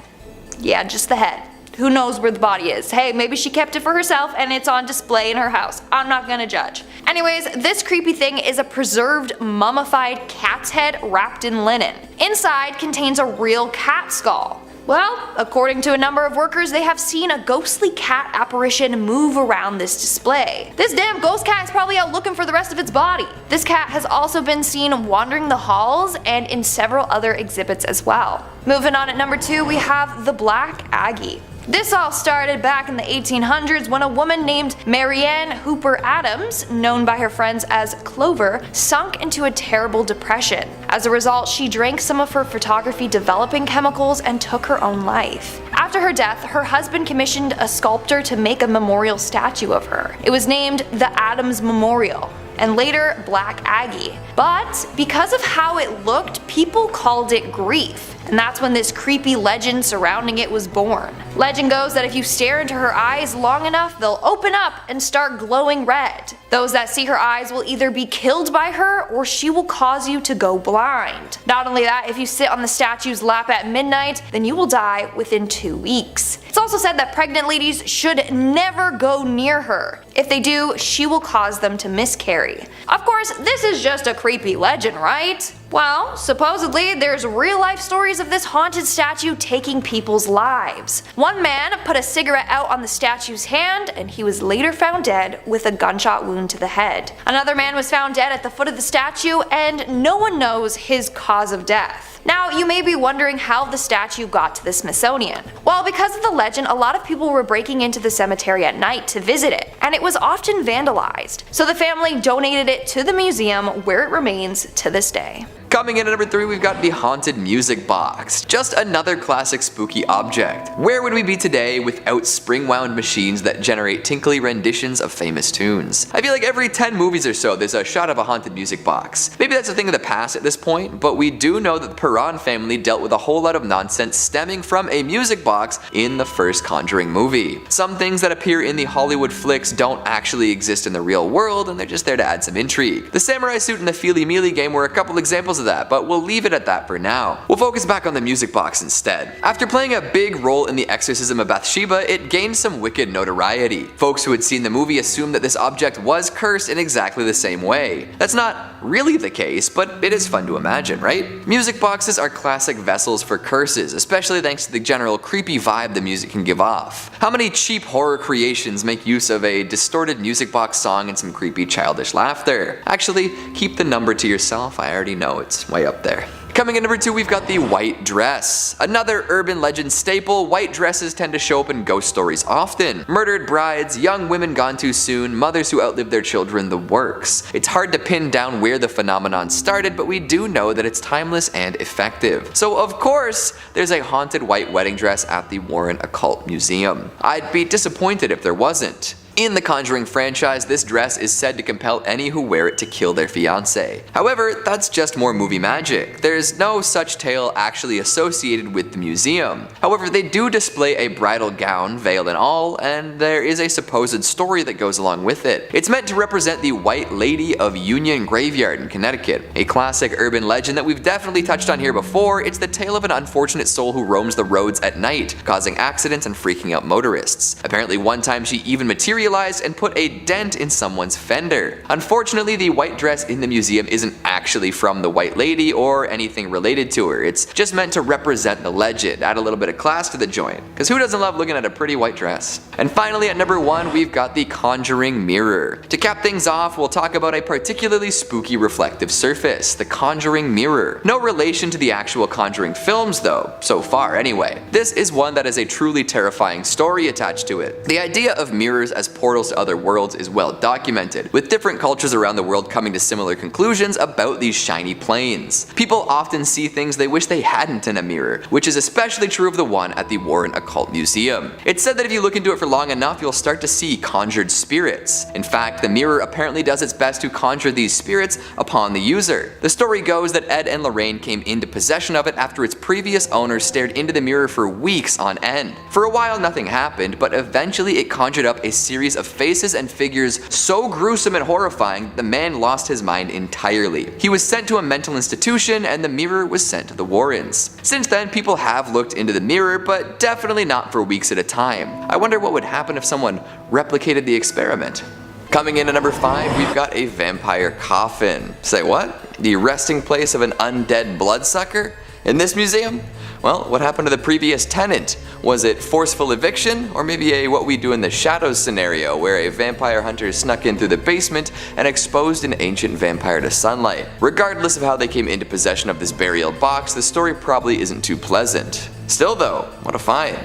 Yeah, just the head. Who knows where the body is? Hey, maybe she kept it for herself and it's on display in her house. I'm not gonna judge. Anyways, this creepy thing is a preserved mummified cat's head wrapped in linen. Inside contains a real cat skull. Well, according to a number of workers, they have seen a ghostly cat apparition move around this display. This damn ghost cat is probably out looking for the rest of its body. This cat has also been seen wandering the halls and in several other exhibits as well. Moving on at number 2, we have the Black Aggie. This all started back in the 1800s when a woman named Marianne Hooper Adams, known by her friends as Clover, sunk into a terrible depression. As a result, she drank some of her photography developing chemicals and took her own life. After her death, her husband commissioned a sculptor to make a memorial statue of her. It was named the Adams Memorial, and later Black Aggie. But because of how it looked, people called it Grief. And that's when this creepy legend surrounding it was born. Legend goes that if you stare into her eyes long enough, they'll open up and start glowing red. Those that see her eyes will either be killed by her or she will cause you to go blind. Not only that, if you sit on the statue's lap at midnight, then you will die within 2 weeks. It's also said that pregnant ladies should never go near her. If they do, she will cause them to miscarry. Of course, this is just a creepy legend, right? Well, supposedly there's real life stories of this haunted statue taking people's lives. One man put a cigarette out on the statue's hand and he was later found dead with a gunshot wound to the head. Another man was found dead at the foot of the statue and no one knows his cause of death. Now, you may be wondering how the statue got to the Smithsonian. Well, because of the legend, a lot of people were breaking into the cemetery at night to visit it, and it was often vandalized. So the family donated it to the museum where it remains to this day. Coming in at number 3, we've got the Haunted Music Box. Just another classic spooky object. Where would we be today without spring-wound machines that generate tinkly renditions of famous tunes? I feel like every 10 movies or so there's a shot of a haunted music box. Maybe that's a thing of the past at this point, but we do know that the Perron family dealt with a whole lot of nonsense stemming from a music box in the first Conjuring movie. Some things that appear in the Hollywood flicks don't actually exist in the real world, and they're just there to add some intrigue. The samurai suit and the Feely Mealy game were a couple examples of that, but we'll leave it at that for now. We'll focus back on the music box instead. After playing a big role in the exorcism of Bathsheba, it gained some wicked notoriety. Folks who had seen the movie assumed that this object was cursed in exactly the same way. That's not really the case, but it is fun to imagine, right? Music boxes are classic vessels for curses, especially thanks to the general creepy vibe the music can give off. How many cheap horror creations make use of a distorted music box song and some creepy childish laughter? Actually, keep the number to yourself, I already know it's way up there. Coming in number 2, we've got the white dress. Another urban legend staple, white dresses tend to show up in ghost stories often. Murdered brides, young women gone too soon, mothers who outlived their children, the works. It's hard to pin down where the phenomenon started, but we do know that it's timeless and effective. So of course, there's a haunted white wedding dress at the Warren Occult Museum. I'd be disappointed if there wasn't. In the Conjuring franchise, this dress is said to compel any who wear it to kill their fiancé. However, that's just more movie magic. There's no such tale actually associated with the museum. However, they do display a bridal gown, veil and all, and there is a supposed story that goes along with it. It's meant to represent the White Lady of Union Graveyard in Connecticut, a classic urban legend that we've definitely touched on here before. It's the tale of an unfortunate soul who roams the roads at night, causing accidents and freaking out motorists. Apparently one time she even materialized and put a dent in someone's fender. Unfortunately, the white dress in the museum isn't actually from the White Lady or anything related to her. It's just meant to represent the legend, add a little bit of class to the joint. Because who doesn't love looking at a pretty white dress? And finally at number 1, we've got the Conjuring Mirror. To cap things off, we'll talk about a particularly spooky reflective surface, the Conjuring Mirror. No relation to the actual Conjuring films though, so far anyway. This is one that has a truly terrifying story attached to it. The idea of mirrors as portals to other worlds is well documented, with different cultures around the world coming to similar conclusions about these shiny planes. People often see things they wish they hadn't in a mirror, which is especially true of the one at the Warren Occult Museum. It's said that if you look into it for long enough, you'll start to see conjured spirits. In fact, the mirror apparently does its best to conjure these spirits upon the user. The story goes that Ed and Lorraine came into possession of it after its previous owner stared into the mirror for weeks on end. For a while nothing happened, but eventually it conjured up a series of faces and figures so gruesome and horrifying that the man lost his mind entirely. He was sent to a mental institution and the mirror was sent to the Warrens. Since then, people have looked into the mirror, but definitely not for weeks at a time. I wonder what would happen if someone replicated the experiment. Coming in at number 5, we've got a vampire coffin. Say what? The resting place of an undead bloodsucker? In this museum? Well, what happened to the previous tenant? Was it forceful eviction, or maybe a what we do in the shadows scenario where a vampire hunter snuck in through the basement and exposed an ancient vampire to sunlight? Regardless of how they came into possession of this burial box, the story probably isn't too pleasant. Still though, what a find.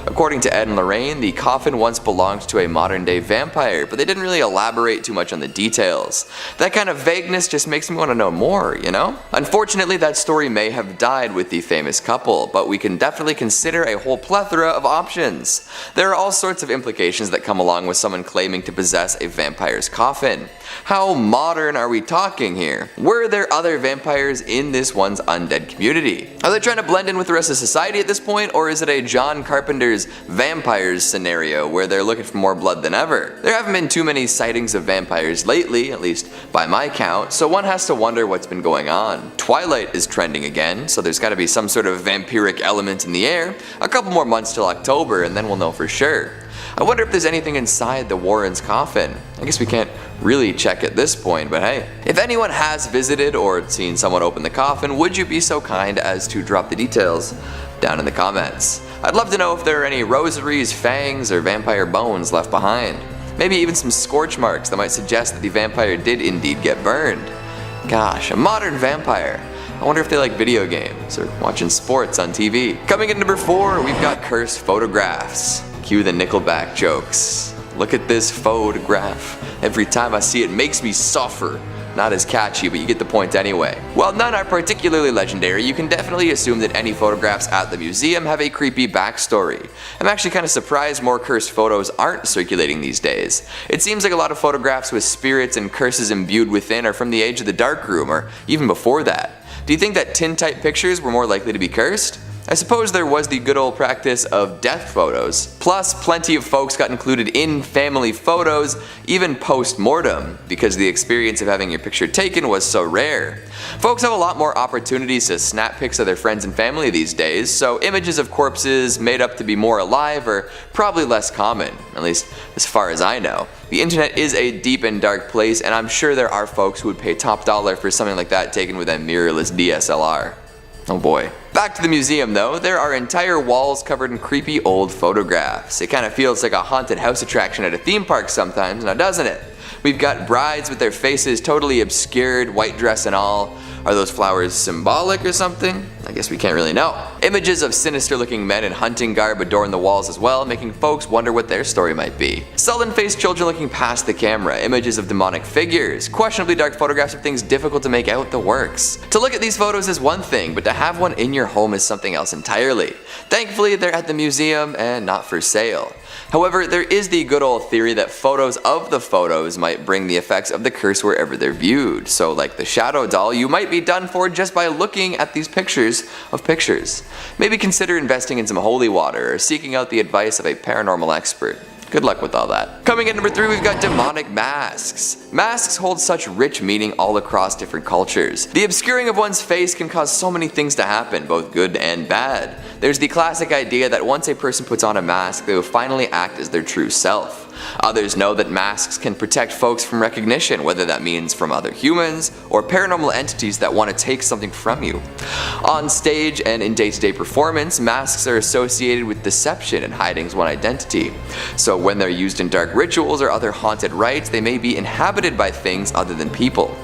According to Ed and Lorraine, the coffin once belonged to a modern day vampire, but they didn't really elaborate too much on the details. That kind of vagueness just makes me want to know more, you know? Unfortunately, that story may have died with the famous couple, but we can definitely consider a whole plethora of options. There are all sorts of implications that come along with someone claiming to possess a vampire's coffin. How modern are we talking here? Were there other vampires in this one's undead community? Are they trying to blend in with the rest of society at this point, or is it a John Carpenter's vampires scenario where they're looking for more blood than ever? There haven't been too many sightings of vampires lately, at least by my count, so one has to wonder what's been going on. Twilight is trending again, so there's gotta be some sort of vampiric element in the air. A couple more months till October and then we'll know for sure. I wonder if there's anything inside the Warrens' coffin. I guess we can't really check at this point, but hey. If anyone has visited or seen someone open the coffin, would you be so kind as to drop the details down in the comments? I'd love to know if there are any rosaries, fangs, or vampire bones left behind. Maybe even some scorch marks that might suggest that the vampire did indeed get burned. Gosh, a modern vampire. I wonder if they like video games or watching sports on TV. Coming in number 4, we've got cursed photographs. Cue the Nickelback jokes. Look at this photograph. Every time I see it makes me suffer. Not as catchy, but you get the point anyway. While none are particularly legendary, you can definitely assume that any photographs at the museum have a creepy backstory. I'm actually kind of surprised more cursed photos aren't circulating these days. It seems like a lot of photographs with spirits and curses imbued within are from the age of the darkroom, or even before that. Do you think that tintype pictures were more likely to be cursed? I suppose there was the good old practice of death photos. Plus, plenty of folks got included in family photos, even post-mortem, because the experience of having your picture taken was so rare. Folks have a lot more opportunities to snap pics of their friends and family these days, so images of corpses made up to be more alive are probably less common, at least as far as I know. The internet is a deep and dark place, and I'm sure there are folks who would pay top dollar for something like that taken with a mirrorless DSLR. Oh boy. Back to the museum though, there are entire walls covered in creepy old photographs. It kind of feels like a haunted house attraction at a theme park sometimes, now doesn't it? We've got brides with their faces totally obscured, white dress and all. Are those flowers symbolic or something? I guess we can't really know. Images of sinister looking men in hunting garb adorn the walls as well, making folks wonder what their story might be. Sullen-faced children looking past the camera, images of demonic figures, questionably dark photographs of things difficult to make out the works. To look at these photos is one thing, but to have one in your home is something else entirely. Thankfully, they're at the museum and not for sale. However, there is the good old theory that photos of the photos might bring the effects of the curse wherever they're viewed. So like the shadow doll, you might be done for just by looking at these pictures of pictures. Maybe consider investing in some holy water or seeking out the advice of a paranormal expert. Good luck with all that. Coming in number 3, we've got demonic masks. Masks hold such rich meaning all across different cultures. The obscuring of one's face can cause so many things to happen, both good and bad. There's the classic idea that once a person puts on a mask, they will finally act as their true self. Others know that masks can protect folks from recognition, whether that means from other humans or paranormal entities that want to take something from you. On stage and in day-to-day performance, masks are associated with deception and hiding one's identity. So when they're used in dark rituals or other haunted rites, they may be inhabited by things other than people.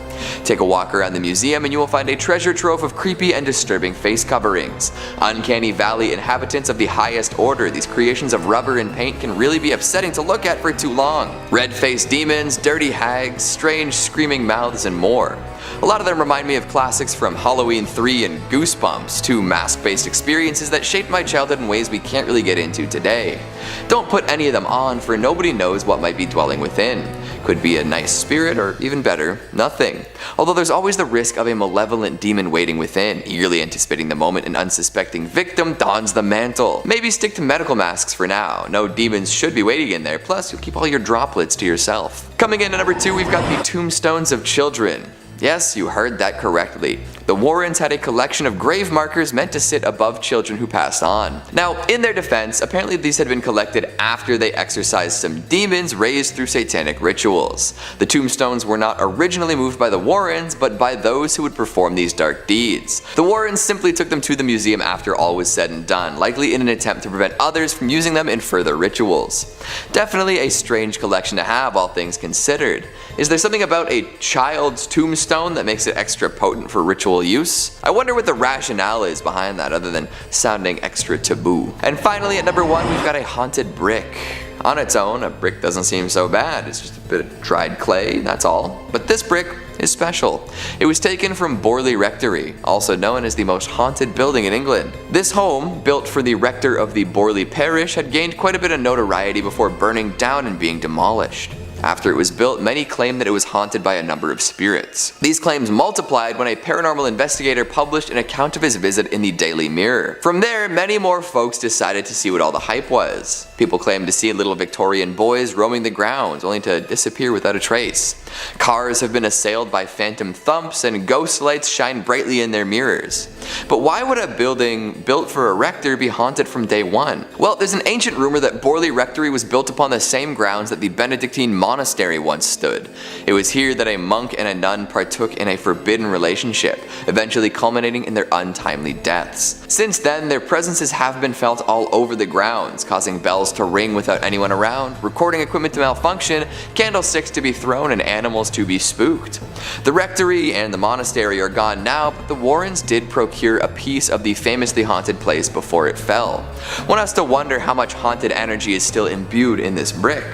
Take a walk around the museum and you will find a treasure trove of creepy and disturbing face coverings. Uncanny Valley inhabitants of the highest order, these creations of rubber and paint can really be upsetting to look at for too long. Red-faced demons, dirty hags, strange screaming mouths, and more. A lot of them remind me of classics from Halloween 3 and Goosebumps, two mask-based experiences that shaped my childhood in ways we can't really get into today. Don't put any of them on, for nobody knows what might be dwelling within. Could be a nice spirit, or even better, nothing. Although there's always the risk of a malevolent demon waiting within, eagerly anticipating the moment an unsuspecting victim dons the mantle. Maybe stick to medical masks for now. No demons should be waiting in there, plus you'll keep all your droplets to yourself. Coming in at number 2, we've got the tombstones of children. Yes, you heard that correctly. The Warrens had a collection of grave markers meant to sit above children who passed on. Now, in their defense, apparently these had been collected after they exorcised some demons raised through satanic rituals. The tombstones were not originally moved by the Warrens, but by those who would perform these dark deeds. The Warrens simply took them to the museum after all was said and done, likely in an attempt to prevent others from using them in further rituals. Definitely a strange collection to have, all things considered. Is there something about a child's tombstone that makes it extra potent for ritual use? I wonder what the rationale is behind that, other than sounding extra taboo. And finally, at number 1, we've got a haunted brick. On its own, a brick doesn't seem so bad. It's just a bit of dried clay, that's all. But this brick is special. It was taken from Borley Rectory, also known as the most haunted building in England. This home, built for the rector of the Borley parish, had gained quite a bit of notoriety before burning down and being demolished. After it was built, many claimed that it was haunted by a number of spirits. These claims multiplied when a paranormal investigator published an account of his visit in the Daily Mirror. From there, many more folks decided to see what all the hype was. People claimed to see little Victorian boys roaming the grounds, only to disappear without a trace. Cars have been assailed by phantom thumps, and ghost lights shine brightly in their mirrors. But why would a building built for a rector be haunted from day one? Well, there's an ancient rumor that Borley Rectory was built upon the same grounds that the Benedictine monastery once stood. It was here that a monk and a nun partook in a forbidden relationship, eventually culminating in their untimely deaths. Since then, their presences have been felt all over the grounds, causing bells to ring without anyone around, recording equipment to malfunction, candlesticks to be thrown, and animals to be spooked. The rectory and the monastery are gone now, but the Warrens did procure a piece of the famously haunted place before it fell. One has to wonder how much haunted energy is still imbued in this brick.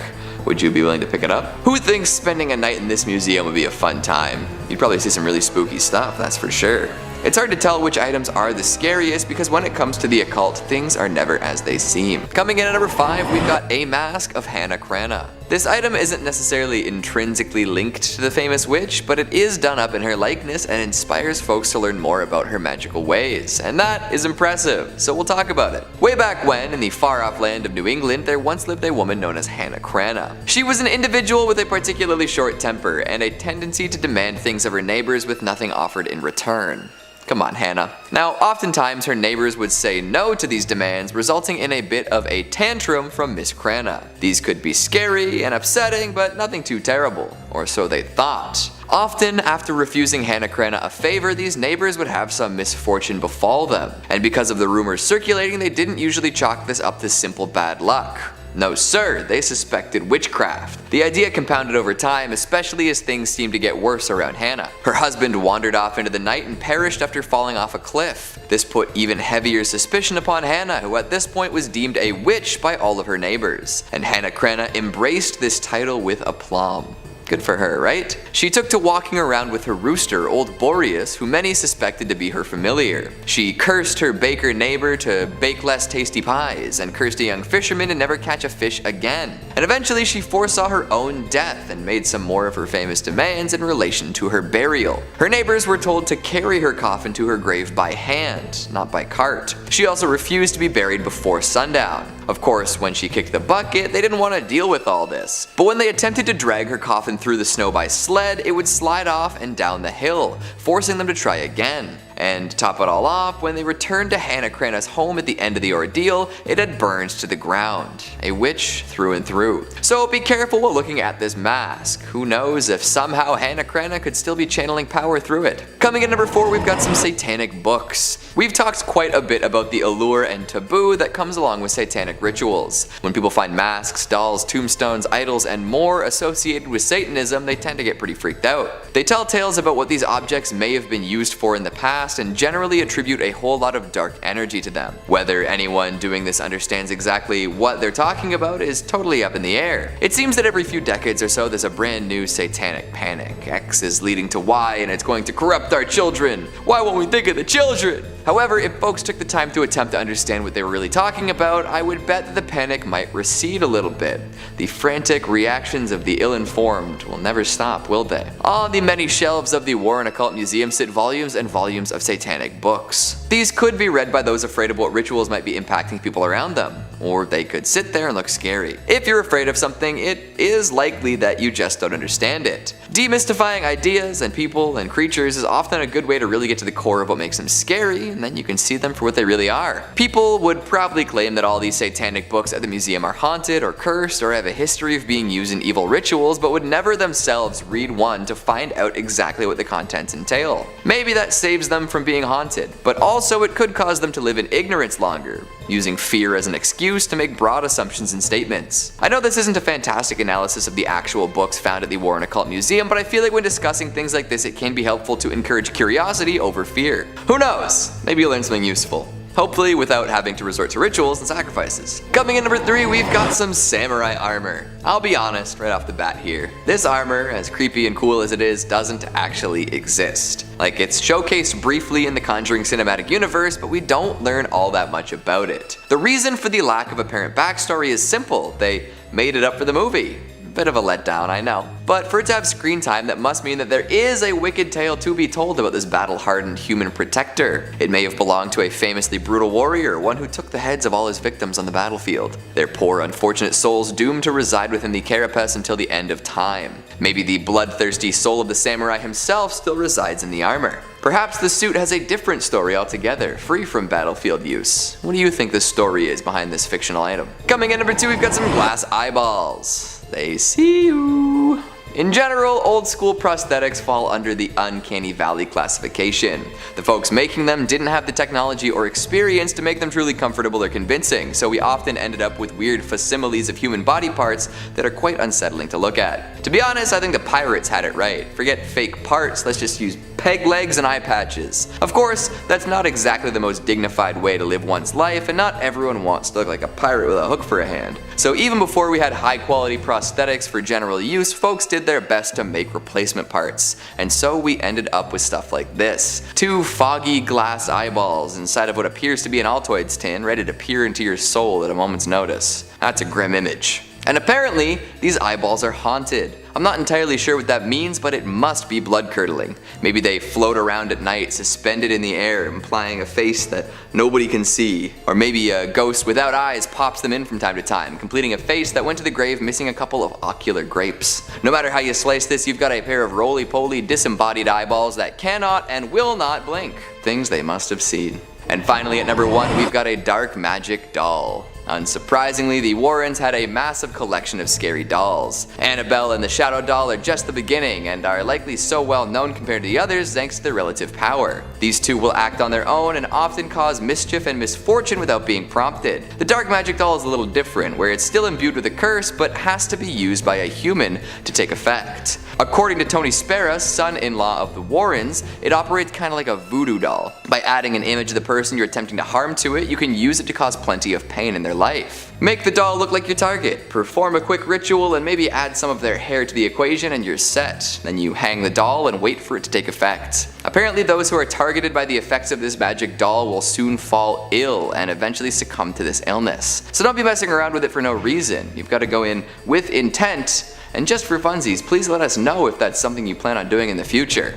Would you be willing to pick it up? Who thinks spending a night in this museum would be a fun time? You'd probably see some really spooky stuff, that's for sure. It's hard to tell which items are the scariest because when it comes to the occult, things are never as they seem. Coming in at number 5, we've got a mask of Hannah Cranna. This item isn't necessarily intrinsically linked to the famous witch, but it is done up in her likeness and inspires folks to learn more about her magical ways, and that is impressive, so we'll talk about it. Way back when, in the far-off land of New England, there once lived a woman known as Hannah Cranna. She was an individual with a particularly short temper and a tendency to demand things of her neighbors with nothing offered in return. Come on, Hannah. Now, oftentimes her neighbors would say no to these demands, resulting in a bit of a tantrum from Miss Cranna. These could be scary and upsetting, but nothing too terrible, or so they thought. Often, after refusing Hannah Cranna a favor, these neighbors would have some misfortune befall them, and because of the rumors circulating, they didn't usually chalk this up to simple bad luck. No sir, they suspected witchcraft. The idea compounded over time, especially as things seemed to get worse around Hannah. Her husband wandered off into the night and perished after falling off a cliff. This put even heavier suspicion upon Hannah, who at this point was deemed a witch by all of her neighbors. And Hannah Cranna embraced this title with aplomb. Good for her, right? She took to walking around with her rooster, old Boreas, who many suspected to be her familiar. She cursed her baker neighbor to bake less tasty pies, and cursed a young fisherman to never catch a fish again. And eventually she foresaw her own death and made some more of her famous demands in relation to her burial. Her neighbors were told to carry her coffin to her grave by hand, not by cart. She also refused to be buried before sundown. Of course, when she kicked the bucket, they didn't want to deal with all this. But when they attempted to drag her coffin through the snow by sled, it would slide off and down the hill, forcing them to try again. And to top it all off, when they returned to Hannah Cranna's home at the end of the ordeal, it had burned to the ground. A witch through and through. So be careful while looking at this mask. Who knows if somehow Hannah Cranna could still be channeling power through it. Coming in number 4, we've got some satanic books. We've talked quite a bit about the allure and taboo that comes along with satanic rituals. When people find masks, dolls, tombstones, idols, and more associated with Satanism, they tend to get pretty freaked out. They tell tales about what these objects may have been used for in the past, and generally attribute a whole lot of dark energy to them. Whether anyone doing this understands exactly what they're talking about is totally up in the air. It seems that every few decades or so there's a brand new satanic panic. X is leading to Y and it's going to corrupt our children. Why won't we think of the children? However, if folks took the time to attempt to understand what they were really talking about, I would bet that the panic might recede a little bit. The frantic reactions of the ill-informed will never stop, will they? On the many shelves of the Warren Occult Museum sit volumes and volumes of satanic books. These could be read by those afraid of what rituals might be impacting people around them, or they could sit there and look scary. If you're afraid of something, it is likely that you just don't understand it. Demystifying ideas and people and creatures is often a good way to really get to the core of what makes them scary, and then you can see them for what they really are. People would probably claim that all these satanic books at the museum are haunted or cursed or have a history of being used in evil rituals, but would never themselves read one to find out exactly what the contents entail. Maybe that saves them from being haunted, but also it could cause them to live in ignorance longer, using fear as an excuse to make broad assumptions and statements. I know this isn't a fantastic analysis of the actual books found at the Warren Occult Museum, but I feel like when discussing things like this, it can be helpful to encourage curiosity over fear. Who knows? Maybe you'll learn something useful. Hopefully without having to resort to rituals and sacrifices. Coming in number 3, we've got some samurai armor. I'll be honest right off the bat here. This armor, as creepy and cool as it is, doesn't actually exist. Like, it's showcased briefly in the Conjuring cinematic universe, but we don't learn all that much about it. The reason for the lack of apparent backstory is simple. They made it up for the movie. Bit of a letdown, I know. But for it to have screen time, that must mean that there is a wicked tale to be told about this battle-hardened human protector. It may have belonged to a famously brutal warrior, one who took the heads of all his victims on the battlefield. Their poor, unfortunate souls doomed to reside within the carapace until the end of time. Maybe the bloodthirsty soul of the samurai himself still resides in the armor. Perhaps the suit has a different story altogether, free from battlefield use. What do you think the story is behind this fictional item? Coming in number 2, we've got some glass eyeballs. They see you. In general, old school prosthetics fall under the uncanny valley classification. The folks making them didn't have the technology or experience to make them truly comfortable or convincing, so we often ended up with weird facsimiles of human body parts that are quite unsettling to look at. To be honest, I think the pirates had it right. Forget fake parts, let's just use peg legs and eye patches. Of course, that's not exactly the most dignified way to live one's life, and not everyone wants to look like a pirate with a hook for a hand. So even before we had high quality prosthetics for general use, folks did their best to make replacement parts. And so we ended up with stuff like this. 2 foggy glass eyeballs inside of what appears to be an Altoids tin, ready to peer into your soul at a moment's notice. That's a grim image. And apparently, these eyeballs are haunted. I'm not entirely sure what that means, but it must be blood-curdling. Maybe they float around at night, suspended in the air, implying a face that nobody can see. Or maybe a ghost without eyes pops them in from time to time, completing a face that went to the grave missing a couple of ocular grapes. No matter how you slice this, you've got a pair of roly-poly disembodied eyeballs that cannot and will not blink. Things they must have seen. And finally at number 1, we've got a dark magic doll. Unsurprisingly, the Warrens had a massive collection of scary dolls. Annabelle and the Shadow Doll are just the beginning, and are likely so well known compared to the others thanks to their relative power. These two will act on their own and often cause mischief and misfortune without being prompted. The Dark Magic Doll is a little different, where it's still imbued with a curse, but has to be used by a human to take effect. According to Tony Spera, son-in-law of the Warrens, it operates kind of like a voodoo doll. By adding an image of the person you're attempting to harm to it, you can use it to cause plenty of pain in their life. Make the doll look like your target, perform a quick ritual, and maybe add some of their hair to the equation and you're set. Then you hang the doll and wait for it to take effect. Apparently those who are targeted by the effects of this magic doll will soon fall ill and eventually succumb to this illness. So don't be messing around with it for no reason. You've got to go in with intent. And just for funsies, please let us know if that's something you plan on doing in the future.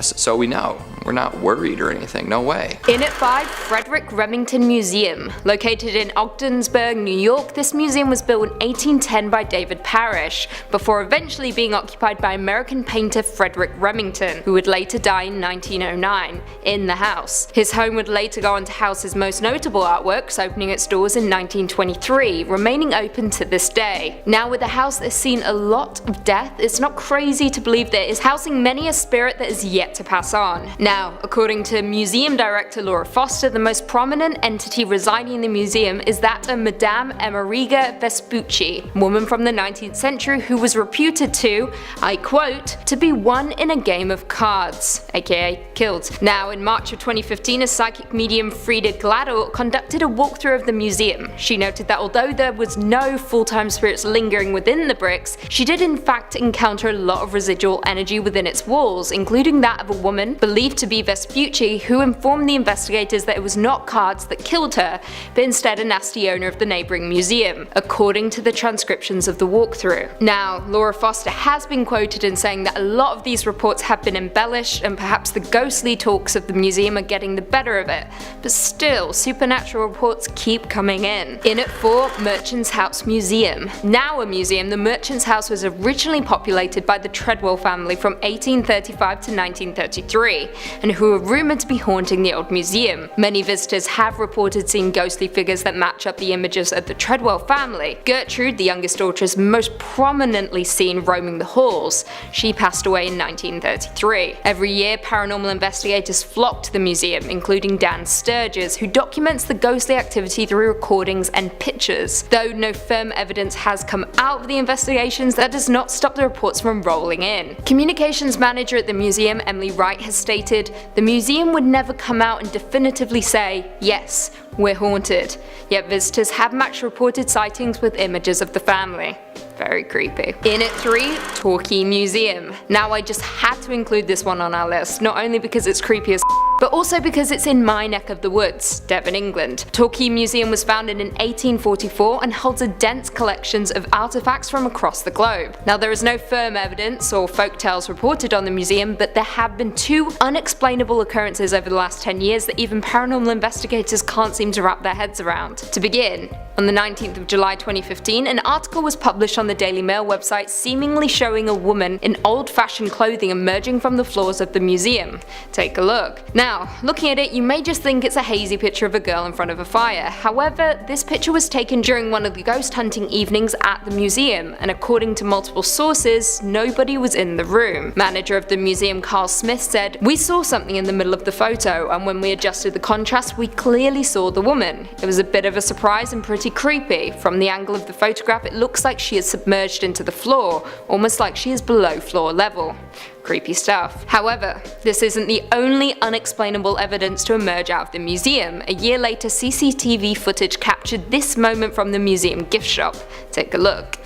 So we know. We're not worried or anything, no way. In at 5, Frederick Remington Museum. Located in Ogdensburg, New York, this museum was built in 1810 by David Parrish, before eventually being occupied by American painter Frederick Remington, who would later die in 1909, in the house. His home would later go on to house his most notable artworks, opening its doors in 1923, remaining open to this day. Now with a house that has seen a lot of death, it's not crazy to believe that it is housing many a spirit that is yet to pass on. Now, according to museum director Laura Foster, the most prominent entity residing in the museum is that of Madame Amerigo Vespucci, a woman from the 19th century who was reputed to, I quote, to be won in a game of cards, aka killed. Now, in March of 2015, a psychic medium Frida Gladel conducted a walkthrough of the museum. She noted that although there was no full-time spirits lingering within the bricks, she did in fact encounter a lot of residual energy within its walls, including that of a woman believed to be Vespucci, who informed the investigators that it was not cards that killed her, but instead a nasty owner of the neighbouring museum, according to the transcriptions of the walkthrough. Now, Laura Foster has been quoted in saying that a lot of these reports have been embellished and perhaps the ghostly talks of the museum are getting the better of it, but still, supernatural reports keep coming in. In at 4, Merchant's House Museum. Now a museum, the Merchant's House was originally populated by the Treadwell family from 1835 to 1933, and who are rumoured to be haunting the old museum. Many visitors have reported seeing ghostly figures that match up the images of the Treadwell family. Gertrude, the youngest daughter, is most prominently seen roaming the halls. She passed away in 1933. Every year, paranormal investigators flock to the museum, including Dan Sturges, who documents the ghostly activity through recordings and pictures. Though no firm evidence has come out of the investigations, that does not stop the reports from rolling in. Communications manager at the museum, Emily Wright, has stated, "The museum would never come out and definitively say, yes, we're haunted. Yet visitors have matched reported sightings with images of the family." Very creepy. In at 3, Torquay Museum. Now I just had to include this one on our list, not only because it's creepy as but also because it's in my neck of the woods, Devon, England. Torquay Museum was founded in 1844 and holds a dense collections of artifacts from across the globe. Now there is no firm evidence or folktales reported on the museum, but there have been 2 unexplainable occurrences over the last 10 years that even paranormal investigators can't seem to wrap their heads around. To begin, on the 19th of July 2015, an article was published on the Daily Mail website seemingly showing a woman in old-fashioned clothing emerging from the floors of the museum. Take a look. Now, looking at it, you may just think it's a hazy picture of a girl in front of a fire. However, this picture was taken during one of the ghost hunting evenings at the museum, and according to multiple sources, nobody was in the room. Manager of the museum, Carl Smith, said, "We saw something in the middle of the photo, and when we adjusted the contrast, we clearly saw the woman. It was a bit of a surprise and pretty creepy. From the angle of the photograph, it looks like she is submerged into the floor, almost like she is below floor level." Creepy stuff. However, this isn't the only unexplainable evidence to emerge out of the museum. A year later, CCTV footage captured this moment from the museum gift shop. Take a look.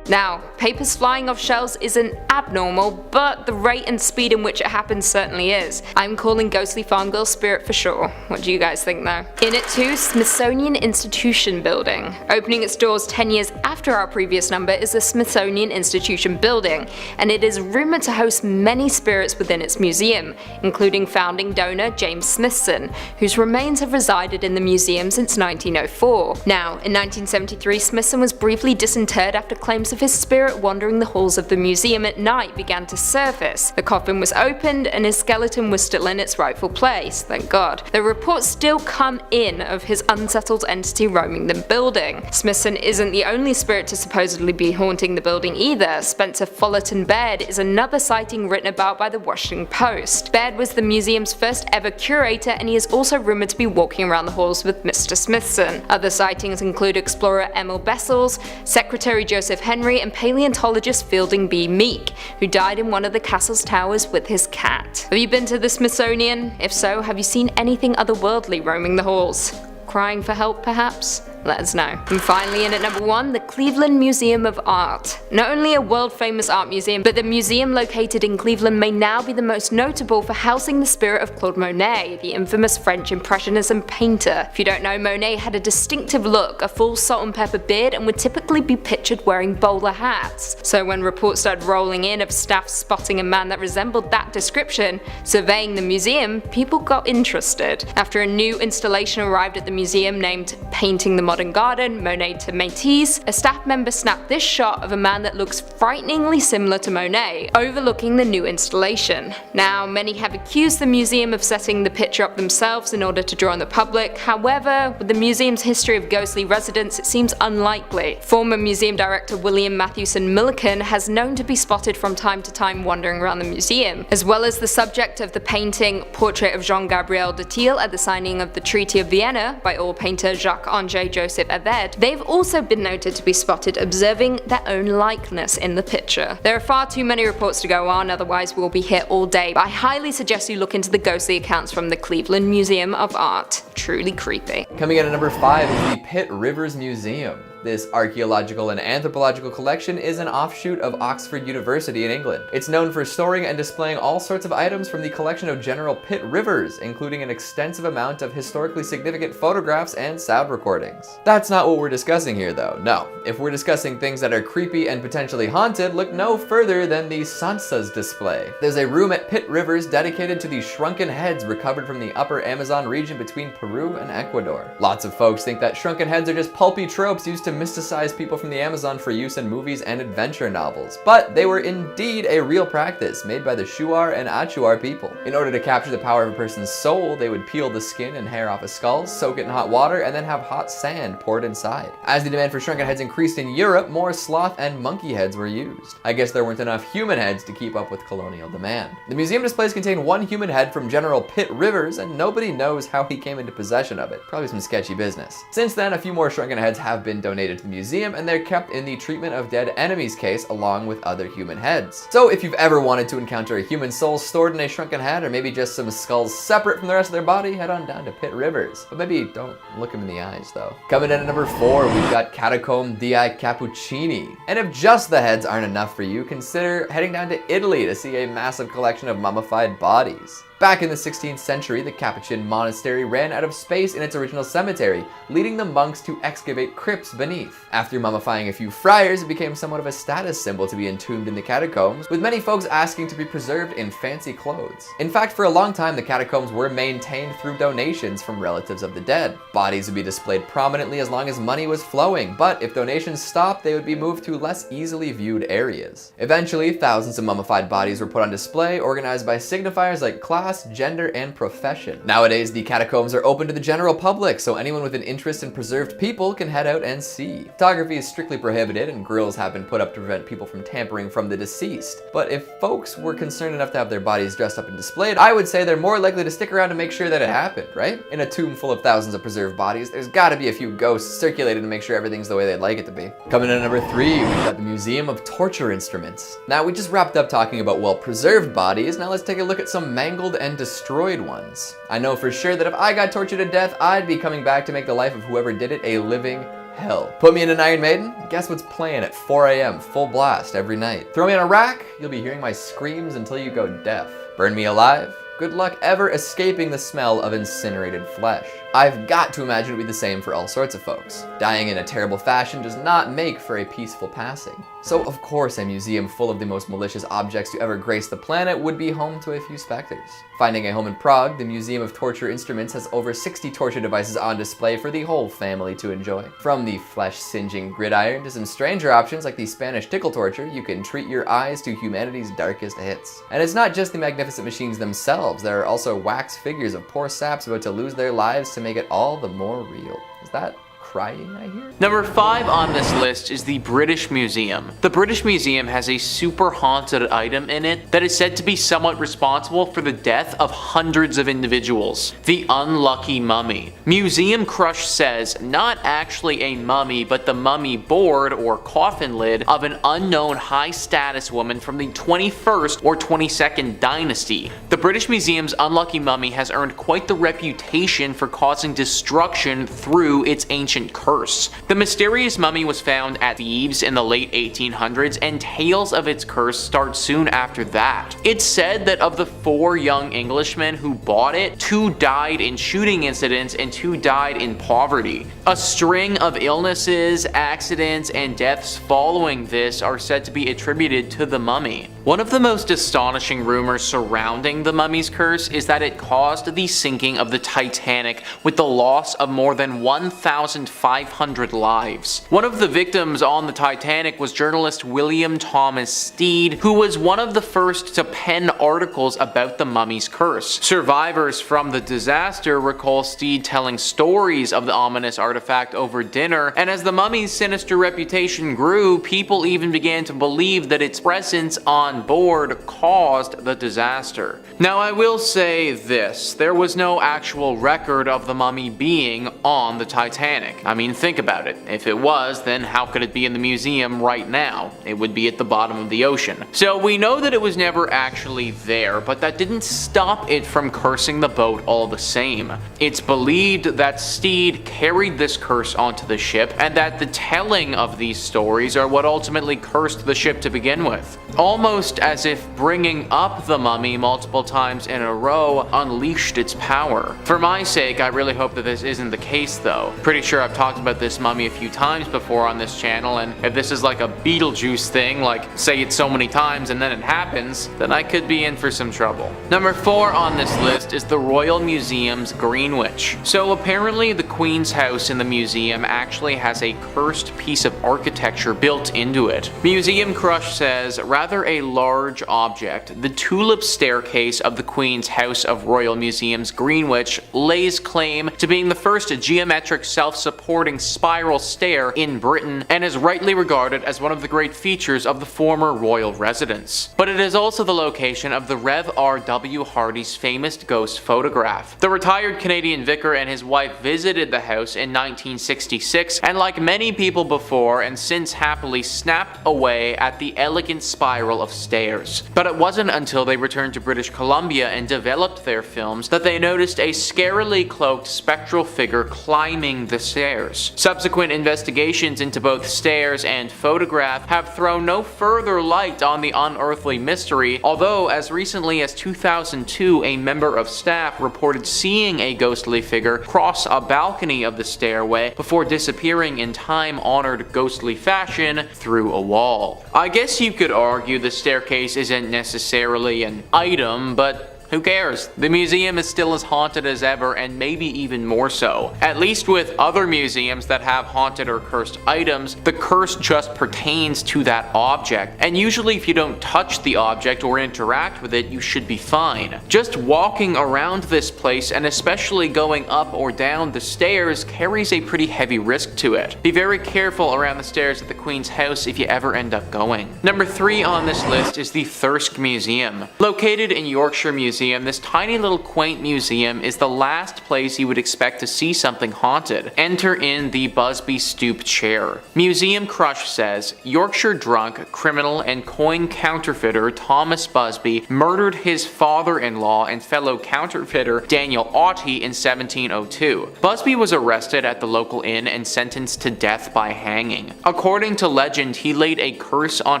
Now, papers flying off shelves isn't abnormal, but the rate and speed in which it happens certainly is. I'm calling Ghostly Farm Girl spirit for sure. What do you guys think though? In it too, Smithsonian Institution Building. Opening its doors 10 years after our previous number is the Smithsonian Institution Building, and it is rumored to host many spirits within its museum, including founding donor James Smithson, whose remains have resided in the museum since 1904. Now, in 1973, Smithson was briefly disinterred after claims of his spirit wandering the halls of the museum at night began to surface. The coffin was opened and his skeleton was still in its rightful place, thank God. The reports still come in of his unsettled entity roaming the building. Smithson isn't the only spirit to supposedly be haunting the building either. Spencer Fullerton Baird is another sighting written about by the Washington Post. Baird was the museum's first ever curator, and he is also rumored to be walking around the halls with Mr. Smithson. Other sightings include explorer Emil Bessels, Secretary Joseph Henry, and paleontologist Fielding B. Meek, who died in one of the castle's towers with his cat. Have you been to the Smithsonian? If so, have you seen anything otherworldly roaming the halls? Crying for help, perhaps? Let us know. And finally, in at number 1, the Cleveland Museum of Art. Not only a world-famous art museum, but the museum located in Cleveland may now be the most notable for housing the spirit of Claude Monet, the infamous French Impressionism painter. If you don't know, Monet had a distinctive look, a full salt and pepper beard, and would typically be pictured wearing bowler hats. So when reports started rolling in of staff spotting a man that resembled that description, surveying the museum, people got interested. After a new installation arrived at the museum named Painting the Modern Garden, Monet to Matisse, a staff member snapped this shot of a man that looks frighteningly similar to Monet, overlooking the new installation. Now, many have accused the museum of setting the picture up themselves in order to draw on the public. However, with the museum's history of ghostly residents, it seems unlikely. Former museum director William Mathewson Milliken has known to be spotted from time to time wandering around the museum, as well as the subject of the painting Portrait of Jean-Gabriel de Thiel at the signing of the Treaty of Vienna by oil painter Jacques-André Joseph Aved. They've also been noted to be spotted observing their own likeness in the picture. There are far too many reports to go on, otherwise we'll be here all day, but I highly suggest you look into the ghostly accounts from the Cleveland Museum of Art. Truly creepy. Coming in at number 5 is the Pitt Rivers Museum. This archaeological and anthropological collection is an offshoot of Oxford University in England. It's known for storing and displaying all sorts of items from the collection of General Pitt Rivers, including an extensive amount of historically significant photographs and sound recordings. That's not what we're discussing here though, no. If we're discussing things that are creepy and potentially haunted, look no further than the Sansas display. There's a room at Pitt Rivers dedicated to the shrunken heads recovered from the upper Amazon region between Peru and Ecuador. Lots of folks think that shrunken heads are just pulpy tropes used to mysticize people from the Amazon for use in movies and adventure novels, but they were indeed a real practice made by the Shuar and Achuar people. In order to capture the power of a person's soul, they would peel the skin and hair off a skull, soak it in hot water, and then have hot sand poured inside. As the demand for shrunken heads increased in Europe, more sloth and monkey heads were used. I guess there weren't enough human heads to keep up with colonial demand. The museum displays contain one human head from General Pitt Rivers, and nobody knows how he came into possession of it. Probably some sketchy business. Since then, a few more shrunken heads have been donated to the museum, and they're kept in the treatment of dead enemies case along with other human heads. So if you've ever wanted to encounter a human soul stored in a shrunken head, or maybe just some skulls separate from the rest of their body, head on down to Pitt Rivers. But maybe don't look him in the eyes though. Coming in at number 4, we've got Catacomb dei Cappuccini. And if just the heads aren't enough for you, consider heading down to Italy to see a massive collection of mummified bodies. Back in the 16th century, the Capuchin monastery ran out of space in its original cemetery, leading the monks to excavate crypts beneath. After mummifying a few friars, it became somewhat of a status symbol to be entombed in the catacombs, with many folks asking to be preserved in fancy clothes. In fact, for a long time, the catacombs were maintained through donations from relatives of the dead. Bodies would be displayed prominently as long as money was flowing, but if donations stopped, they would be moved to less easily viewed areas. Eventually, thousands of mummified bodies were put on display, organized by signifiers like class, gender, and profession. Nowadays, the catacombs are open to the general public, so anyone with an interest in preserved people can head out and see. Photography is strictly prohibited, and grills have been put up to prevent people from tampering from the deceased. But if folks were concerned enough to have their bodies dressed up and displayed, I would say they're more likely to stick around to make sure that it happened, right? In a tomb full of thousands of preserved bodies, there's gotta be a few ghosts circulated to make sure everything's the way they'd like it to be. Coming in at number 3, we've got the Museum of Torture Instruments. Now, we just wrapped up talking about well-preserved bodies, now let's take a look at some mangled and destroyed ones. I know for sure that if I got tortured to death, I'd be coming back to make the life of whoever did it a living hell. Put me in an Iron Maiden, guess what's playing at 4 AM, full blast every night. Throw me in a rack, you'll be hearing my screams until you go deaf. Burn me alive, good luck ever escaping the smell of incinerated flesh. I've got to imagine it would be the same for all sorts of folks. Dying in a terrible fashion does not make for a peaceful passing. So of course a museum full of the most malicious objects to ever grace the planet would be home to a few specters. Finding a home in Prague, the Museum of Torture Instruments has over 60 torture devices on display for the whole family to enjoy. From the flesh-singeing gridiron to some stranger options like the Spanish tickle torture, you can treat your eyes to humanity's darkest hits. And it's not just the magnificent machines themselves, there are also wax figures of poor saps about to lose their lives to make it all the more real. Is that crying, I hear? Number 5 on this list is the British Museum. The British Museum has a super haunted item in it that is said to be somewhat responsible for the death of hundreds of individuals. The unlucky mummy. Museum Crush says not actually a mummy, but the mummy board or coffin lid of an unknown high status woman from the 21st or 22nd dynasty. The British Museum's unlucky mummy has earned quite the reputation for causing destruction through its ancient curse. The mysterious mummy was found at Thebes in the late 1800s, and tales of its curse start soon after that. It's said that of the 4 young Englishmen who bought it, 2 died in shooting incidents and 2 died in poverty. A string of illnesses, accidents, and deaths following this are said to be attributed to the mummy. One of the most astonishing rumors surrounding the mummy's curse is that it caused the sinking of the Titanic with the loss of more than 1,500 lives. One of the victims on the Titanic was journalist William Thomas Stead, who was one of the first to pen articles about the mummy's curse. Survivors from the disaster recall Stead telling stories of the ominous artifact over dinner, and as the mummy's sinister reputation grew, people even began to believe that its presence on board caused the disaster. Now I will say this, there was no actual record of the mummy being on the Titanic. I mean, think about it. If it was, then how could it be in the museum right now? It would be at the bottom of the ocean. So we know that it was never actually there, but that didn't stop it from cursing the boat all the same. It's believed that Stead carried this curse onto the ship, and that the telling of these stories are what ultimately cursed the ship to begin with. Almost as if bringing up the mummy multiple times in a row unleashed its power. For my sake, I really hope that this isn't the case though. Pretty sure I've talked about this mummy a few times before on this channel, and if this is like a Beetlejuice thing, like say it so many times and then it happens, then I could be in for some trouble. Number 4 on this list is the Royal Museum's Greenwich. So apparently the Queen's house in the museum actually has a cursed piece of architecture built into it. Museum Crush says, rather a large object, the tulip staircase of the Queen's House of Royal Museum's Greenwich lays claim to being the first geometric self-supporting spiral stair in Britain, and is rightly regarded as one of the great features of the former royal residence. But it is also the location of the Rev. R.W. Hardy's famous ghost photograph. The retired Canadian vicar and his wife visited the house in 1966, and like many people before and since happily snapped away at the elegant spiral of stairs. But it wasn't until they returned to British Columbia and developed their films that they noticed a scarily cloaked spectral figure climbing the stairs. Subsequent investigations into both stairs and photograph have thrown no further light on the unearthly mystery, although as recently as 2002 a member of staff reported seeing a ghostly figure cross a balcony of the stairway before disappearing in time-honored ghostly fashion through a wall. I guess you could argue the staircase isn't necessarily an item, but who cares? The museum is still as haunted as ever, and maybe even more so. At least with other museums that have haunted or cursed items, the curse just pertains to that object, and usually if you don't touch the object or interact with it, you should be fine. Just walking around this place, and especially going up or down the stairs, carries a pretty heavy risk to it. Be very careful around the stairs at the Queen's house if you ever end up going. Number 3 on this list is the Thirsk Museum. Located in Yorkshire Museum Museum, this tiny little quaint museum is the last place you would expect to see something haunted. Enter in the Busby Stoop chair. Museum Crush says, Yorkshire drunk, criminal, and coin counterfeiter Thomas Busby murdered his father-in-law and fellow counterfeiter Daniel Aughty in 1702. Busby was arrested at the local inn and sentenced to death by hanging. According to legend, he laid a curse on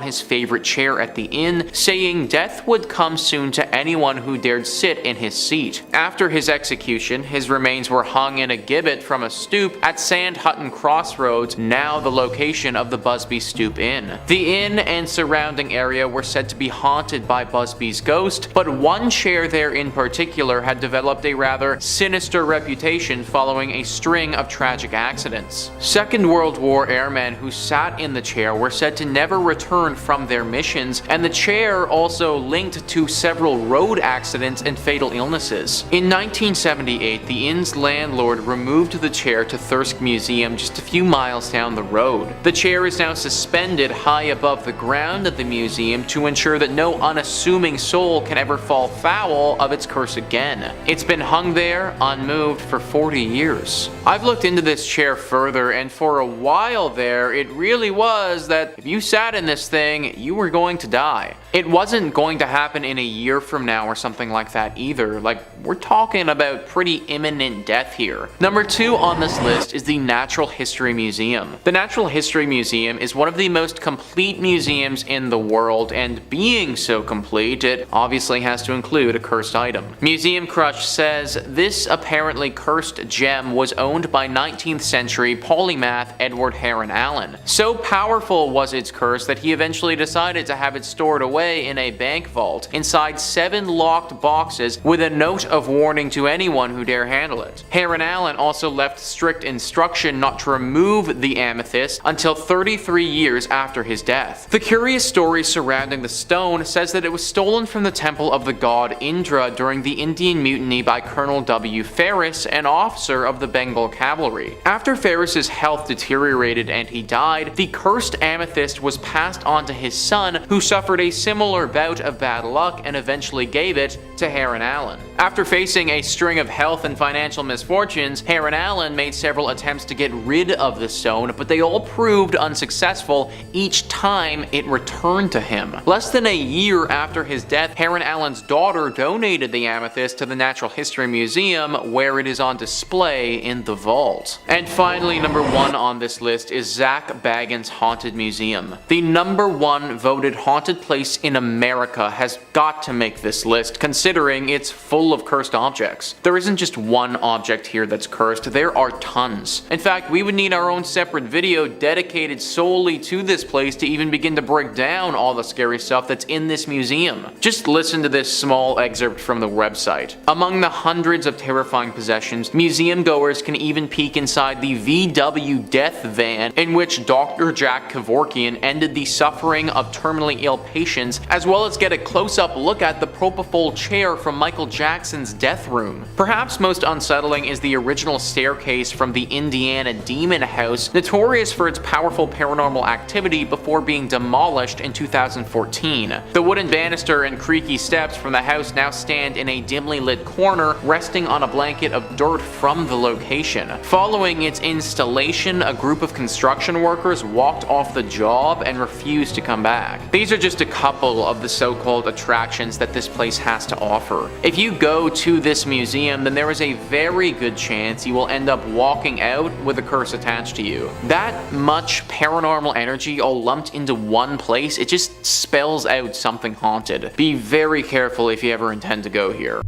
his favorite chair at the inn, saying death would come soon to anyone who dared sit in his seat. After his execution, his remains were hung in a gibbet from a stoop at Sand Hutton Crossroads, now the location of the Busby Stoop Inn. The inn and surrounding area were said to be haunted by Busby's ghost, but one chair there in particular had developed a rather sinister reputation following a string of tragic accidents. Second World War airmen who sat in the chair were said to never return from their missions, and the chair also linked to several road accidents and fatal illnesses. In 1978, the inn's landlord removed the chair to Thirsk Museum just a few miles down the road. The chair is now suspended high above the ground of the museum to ensure that no unassuming soul can ever fall foul of its curse again. It's been hung there, unmoved, for 40 years. I've looked into this chair further, and for a while there, it really was that if you sat in this thing, you were going to die. It wasn't going to happen in a year from now or something like that either. Like, we're talking about pretty imminent death here. Number 2 on this list is the Natural History Museum. The Natural History Museum is one of the most complete museums in the world, and being so complete, it obviously has to include a cursed item. Museum Crush says this apparently cursed gem was owned by 19th century polymath Edward Heron Allen. So powerful was its curse that he eventually decided to have it stored away in a bank vault inside 7 locked boxes with a note of warning to anyone who dare handle it. Heron Allen also left strict instruction not to remove the amethyst until 33 years after his death. The curious story surrounding the stone says that it was stolen from the temple of the god Indra during the Indian Mutiny by Colonel W. Ferris, an officer of the Bengal Cavalry. After Ferris's health deteriorated and he died, the cursed amethyst was passed on to his son, who suffered a similar bout of bad luck and eventually gave it to Heron Allen. After facing a string of health and financial misfortunes, Heron Allen made several attempts to get rid of the stone, but they all proved unsuccessful each time it returned to him. Less than a year after his death, Heron Allen's daughter donated the amethyst to the Natural History Museum, where it is on display in the vault. And finally, number 1 on this list is Zach Bagans' Haunted Museum. The number 1 voted haunted place in America has got to make this list, considering it's full of cursed objects. There isn't just one object here that's cursed, there are tons. In fact, we would need our own separate video dedicated solely to this place to even begin to break down all the scary stuff that's in this museum. Just listen to this small excerpt from the website. Among the hundreds of terrifying possessions, museum goers can even peek inside the VW death van in which Dr. Jack Kevorkian ended the suffering of terminally ill patients, as well as get a close-up look at the propofol chair from Michael Jackson's death room. Perhaps most unsettling is the original staircase from the Indiana Demon House, notorious for its powerful paranormal activity before being demolished in 2014. The wooden banister and creaky steps from the house now stand in a dimly lit corner, resting on a blanket of dirt from the location. Following its installation, a group of construction workers walked off the job and refused to come back. These are just a couple of the so-called attractions that this place has to offer. If you go to this museum, then there is a very good chance you will end up walking out with a curse attached to you. That much paranormal energy all lumped into one place, it just spells out something haunted. Be very careful if you ever intend to go here.